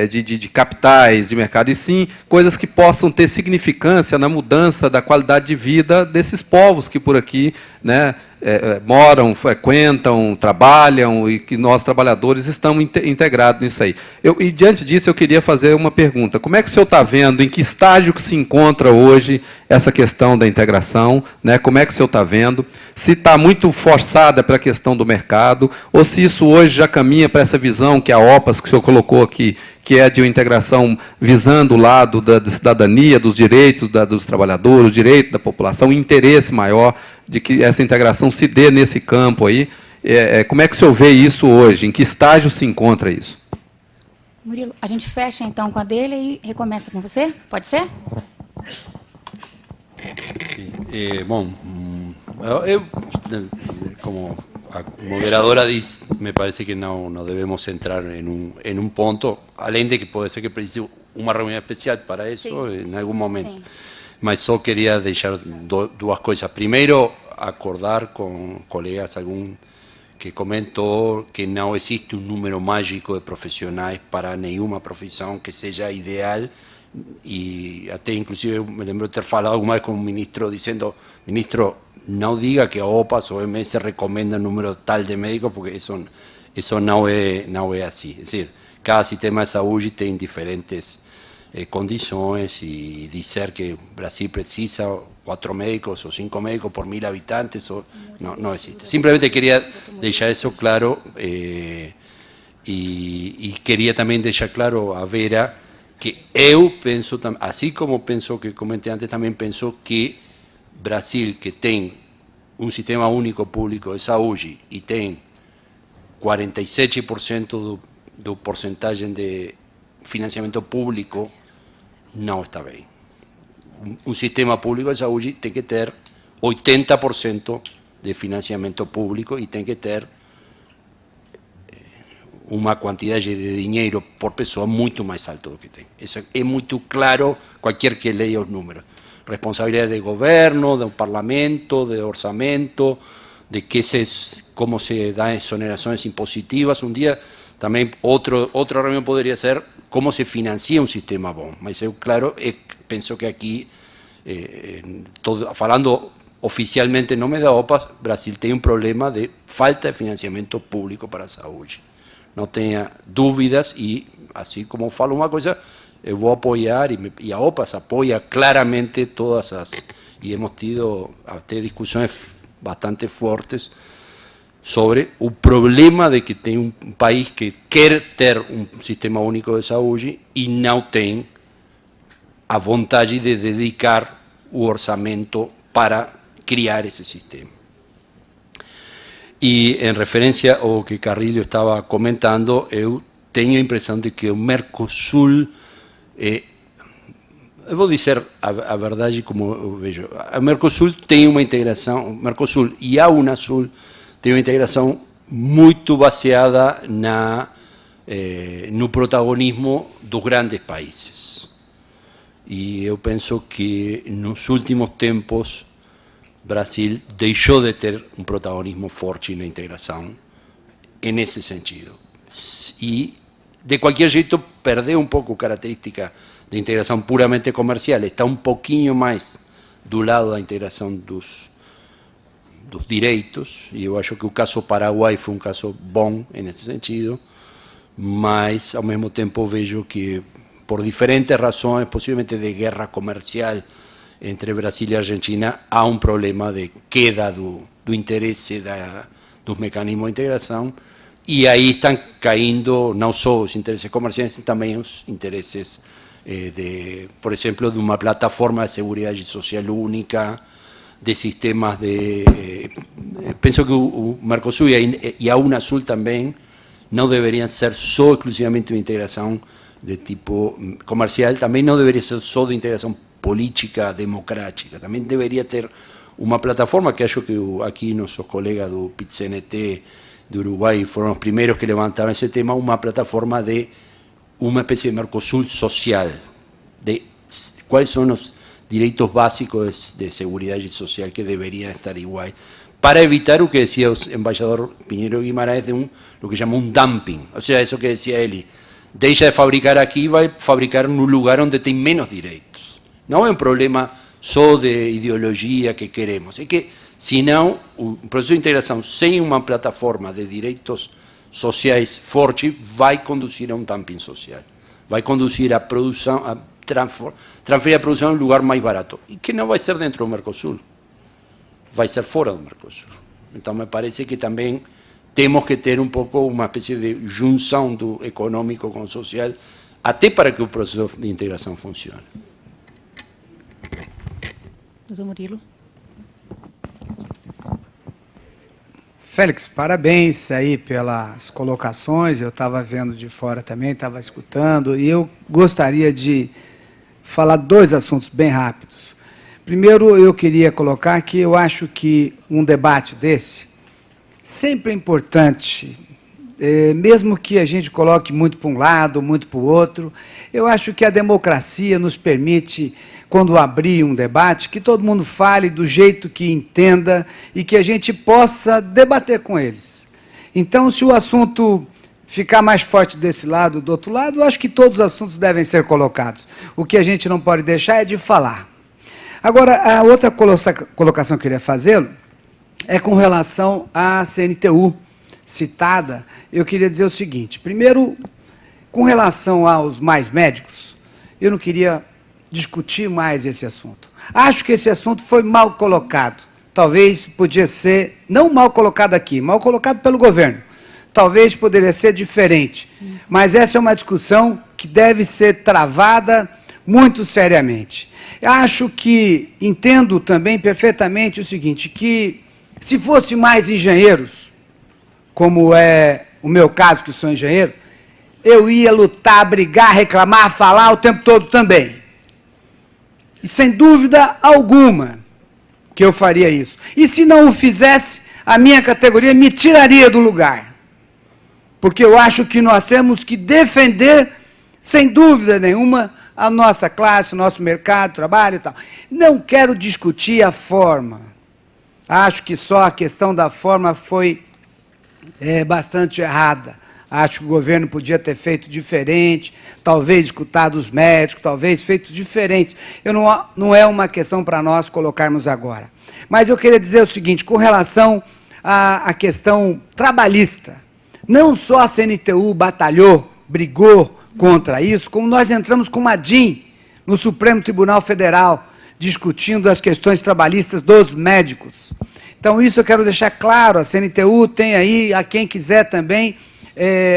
S9: de capitais, de mercado, e sim coisas que possam ter significância na mudança da qualidade de vida desses povos que por aqui, né, moram, frequentam, trabalham, e que nós, trabalhadores, estamos integrados nisso aí. E, diante disso, eu queria fazer uma pergunta. Como é que o senhor está vendo, em que estágio que se encontra hoje essa questão da integração? Né? Como é que o senhor está vendo? Se está muito forçada para a questão do mercado, ou se isso hoje já caminha para essa visão que a OPAS, que o senhor colocou aqui, que é de uma integração visando o lado da cidadania, dos direitos dos trabalhadores, o direito da população, o interesse maior de que essa integração se dê nesse campo aí. Como é que o senhor vê isso hoje? Em que estágio se encontra isso?
S2: Murilo, a gente fecha então com a dele e recomeça com você? Pode ser?
S3: Bom, eu, como a moderadora dice, me parece que no debemos entrar en un punto, além de que puede ser que precise una reunión especial para eso en algún momento. Sí. Mas só queria deixar duas coisas. Primeiro, acordar com colegas que comentou que não existe um número mágico de profissionais para nenhuma profissão que seja ideal, e até inclusive eu me lembro de ter falado alguma vez com o ministro dizendo: ministro, não diga que a OPAS ou a OMS recomenda um número tal de médicos, porque isso não é assim. É dizer, cada sistema de saúde tem diferentes condições, e dizer que o Brasil precisa 4 médicos ou 5 médicos por 1000 habitantes não existe. Simplesmente queria deixar isso claro, e queria também deixar claro a Vera que eu penso, assim como penso que comentei antes, também penso que Brasil, que tem um sistema único público de saúde e tem 47% do porcentagem de financiamento público, não está bem. Um sistema público de saúde tem que ter 80% de financiamento público e tem que ter uma quantidade de dinheiro por pessoa muito mais alta do que tem. Isso é muito claro, qualquer que leia os números. Responsabilidade do governo, do parlamento, do orçamento, de como se dão exonerações impositivas. Um dia também outra reunião poderia ser como se financia um sistema bom. Mas eu, claro, penso que aqui, falando oficialmente, em nome da OPA, Brasil tem um problema de falta de financiamento público para a saúde. Não tenha dúvidas, e assim como falo uma coisa, eu vou apoiar, e a OPAS apoia claramente todas as... E hemos tido até discussões bastante fortes sobre o problema de que tem um país que quer ter um sistema único de saúde e não tem a vontade de dedicar o orçamento para criar esse sistema. E em referência ao que Carrilho estava comentando, eu tenho a impressão de que o Mercosul, eu vou dizer a verdade como eu vejo, o Mercosul tem uma integração, o Mercosul e a Unasul tem uma integração muito baseada no protagonismo dos grandes países. E eu penso que nos últimos tempos Brasil deixou de ter um protagonismo forte na integração, nesse sentido. E, de qualquer jeito, perdeu um pouco a característica de integração puramente comercial, está um pouquinho mais do lado da integração dos direitos, e eu acho que o caso Paraguai foi um caso bom nesse sentido, mas, ao mesmo tempo, vejo que, por diferentes razões, possivelmente de guerra comercial entre Brasil e Argentina, há um problema de queda do interesse dos mecanismos de integração, e aí estão caindo não só os interesses comerciais, também os interesses, por exemplo, de uma plataforma de seguridade social única, de sistemas de... penso que o Mercosul e a Unasul também não deveriam ser só exclusivamente de integração de tipo comercial, também não deveria ser só de integração política democrática, também deveria ter uma plataforma, que acho que aqui nossos colegas do PIT-CNT de Uruguai foram os primeiros que levantaram esse tema, uma plataforma de uma espécie de Mercosul social, de quais são os direitos básicos de seguridade social que deveriam estar iguais, para evitar o que decía o embaixador Pinheiro Guimarães de lo que chama um dumping, ou seja, isso que decía ele, deixa de fabricar aqui e vai fabricar num lugar onde tem menos direitos. Não é um problema só de ideologia que queremos, é que, senão, o processo de integração sem uma plataforma de direitos sociais forte vai conduzir a um dumping social, vai conduzir a produção, a transferir a produção a um lugar mais barato, e que não vai ser dentro do Mercosul, vai ser fora do Mercosul. Então, me parece que também temos que ter um pouco uma espécie de junção do econômico com o social, até para que o processo de integração funcione.
S10: Doutor Murilo.
S11: Félix, parabéns aí pelas colocações, eu estava vendo de fora também, estava escutando, e eu gostaria de falar dois assuntos bem rápidos. Primeiro, eu queria colocar que eu acho que um debate desse sempre é importante, mesmo que a gente coloque muito para um lado, muito para o outro, eu acho que a democracia nos permite, quando abrir um debate, que todo mundo fale do jeito que entenda e que a gente possa debater com eles. Então, se o assunto ficar mais forte desse lado ou do outro lado, eu acho que todos os assuntos devem ser colocados. O que a gente não pode deixar é de falar. Agora, a outra colocação que eu queria fazer é com relação à CNTU citada. Eu queria dizer o seguinte, primeiro, com relação aos mais médicos, eu não queria discutir mais esse assunto. Acho que esse assunto foi mal colocado. Talvez podia ser, não mal colocado aqui, mal colocado pelo governo. Talvez poderia ser diferente. Mas essa é uma discussão que deve ser travada muito seriamente. Acho que, entendo também perfeitamente o seguinte, que se fosse mais engenheiros, como é o meu caso, que sou engenheiro, eu ia lutar, brigar, reclamar, falar o tempo todo também. E sem dúvida alguma que eu faria isso. E se não o fizesse, a minha categoria me tiraria do lugar. Porque eu acho que nós temos que defender, sem dúvida nenhuma, a nossa classe, o nosso mercado, trabalho e tal. Não quero discutir a forma. Acho que só a questão da forma foi bastante errada. Acho que o governo podia ter feito diferente, talvez escutado os médicos, talvez feito diferente. Não é uma questão para nós colocarmos agora. Mas eu queria dizer o seguinte, com relação à questão trabalhista, não só a CNTU batalhou, brigou contra isso, como nós entramos com uma DIN no Supremo Tribunal Federal, discutindo as questões trabalhistas dos médicos. Então, isso eu quero deixar claro, a CNTU tem aí, a quem quiser também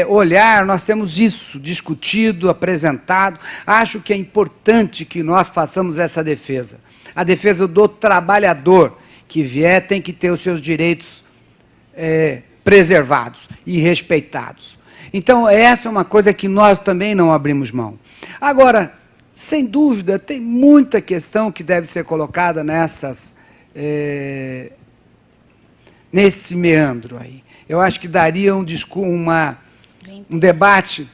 S11: olhar, nós temos isso discutido, apresentado. Acho que é importante que nós façamos essa defesa. A defesa do trabalhador que vier tem que ter os seus direitos preservados e respeitados. Então, essa é uma coisa que nós também não abrimos mão. Agora, sem dúvida, tem muita questão que deve ser colocada nesse meandro aí. Eu acho que daria um debate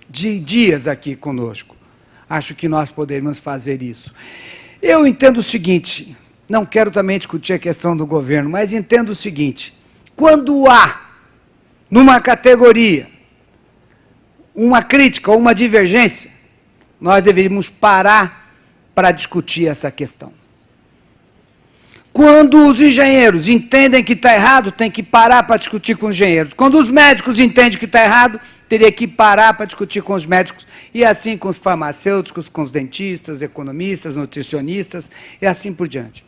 S11: de dias aqui conosco. Acho que nós poderíamos fazer isso. Eu entendo o seguinte, não quero também discutir a questão do governo, mas entendo o seguinte, quando há, numa categoria, uma crítica ou uma divergência, nós deveríamos parar para discutir essa questão. Quando os engenheiros entendem que está errado, tem que parar para discutir com os engenheiros. Quando os médicos entendem que está errado, teria que parar para discutir com os médicos, e assim com os farmacêuticos, com os dentistas, economistas, nutricionistas, e assim por diante.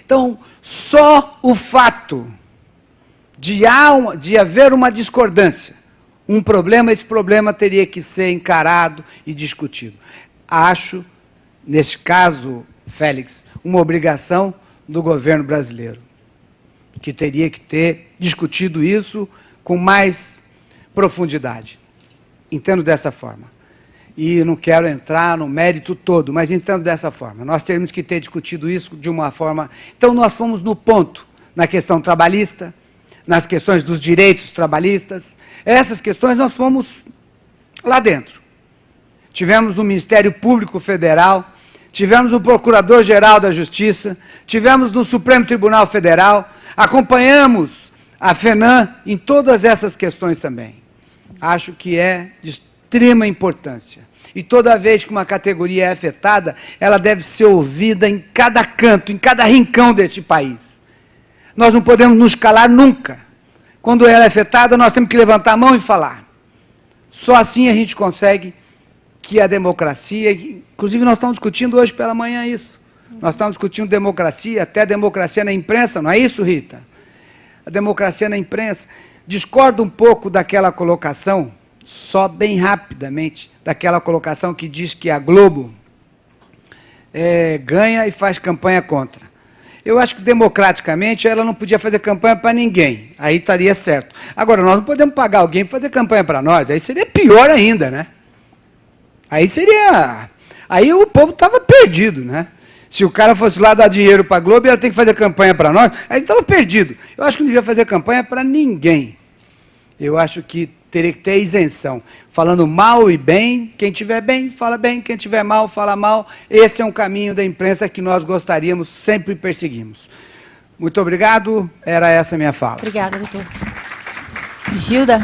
S11: Então, só o fato de haver uma discordância, um problema, esse problema teria que ser encarado e discutido. Acho, neste caso, Félix, uma obrigação do governo brasileiro, que teria que ter discutido isso com mais profundidade. Entendo dessa forma. E não quero entrar no mérito todo, mas entendo dessa forma. Nós teríamos que ter discutido isso de uma forma... Então, nós fomos no ponto, na questão trabalhista, nas questões dos direitos trabalhistas. Essas questões nós fomos lá dentro. Tivemos no Ministério Público Federal, tivemos no Procurador-Geral da Justiça, tivemos no Supremo Tribunal Federal, acompanhamos a FENAM em todas essas questões também. Acho que é de extrema importância. E toda vez que uma categoria é afetada, ela deve ser ouvida em cada canto, em cada rincão deste país. Nós não podemos nos calar nunca. Quando ela é afetada, nós temos que levantar a mão e falar. Só assim a gente consegue que a democracia... Inclusive, nós estamos discutindo hoje pela manhã isso. Nós estamos discutindo democracia, até democracia na imprensa, não é isso, Rita? A democracia na imprensa. Discordo um pouco daquela colocação, só bem rapidamente, daquela colocação que diz que a Globo ganha e faz campanha contra. Eu acho que, democraticamente, ela não podia fazer campanha para ninguém. Aí estaria certo. Agora, nós não podemos pagar alguém para fazer campanha para nós. Aí seria pior ainda, né? Aí seria... Aí o povo estava perdido, né? Se o cara fosse lá dar dinheiro para a Globo e ela tem que fazer campanha para nós, aí estava perdido. Eu acho que não devia fazer campanha para ninguém. Eu acho que teria que ter isenção. Falando mal e bem, quem tiver bem, fala bem, quem tiver mal, fala mal. Esse é um caminho da imprensa que nós gostaríamos, sempre perseguimos. Muito obrigado, era essa a minha fala.
S2: Obrigada, doutor. Gilda,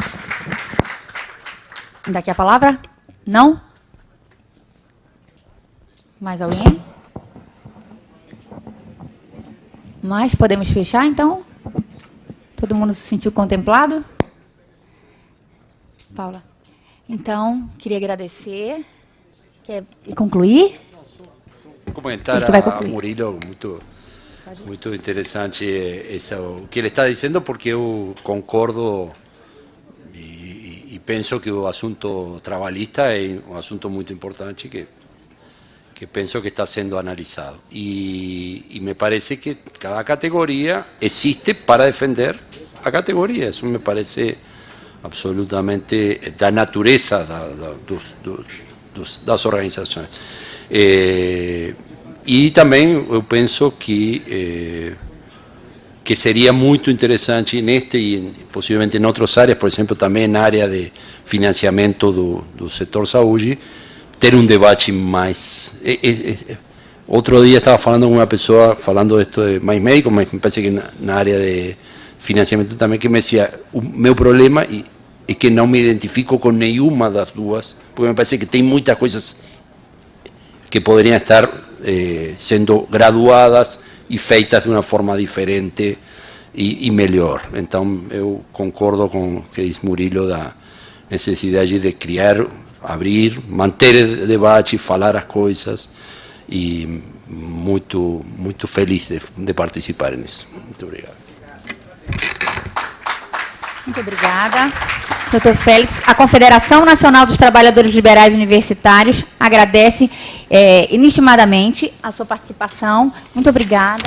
S2: daqui a palavra? Não? Mais alguém? Mas podemos fechar, então? Todo mundo se sentiu contemplado? Paula. Então, queria agradecer. Quer concluir?
S3: Comentar a Murilo, muito interessante o que ele está dizendo, porque eu concordo e penso que o assunto trabalhista é um assunto muito importante que penso que está sendo analisado. E me parece que cada categoria existe para defender a categoria. Isso me parece absolutamente da natureza das organizações. E também eu penso que seria muito interessante neste e possivelmente em outras áreas, por exemplo, também na área de financiamento do setor saúde, ter um debate mais... Outro dia estava falando com uma pessoa, falando disso de mais médico, mas me parece que na área de financiamento também, que me dizia, o meu problema é que não me identifico com nenhuma das duas, porque me parece que tem muitas coisas que poderiam estar sendo graduadas e feitas de uma forma diferente e melhor. Então, eu concordo com o que diz Murilo da necessidade de criar, abrir, manter debate, falar as coisas, e muito feliz de participar nisso. Muito obrigado.
S2: Muito obrigada. Dr. Félix, a Confederação Nacional dos Trabalhadores Liberais Universitários agradece inestimadamente a sua participação. Muito obrigada.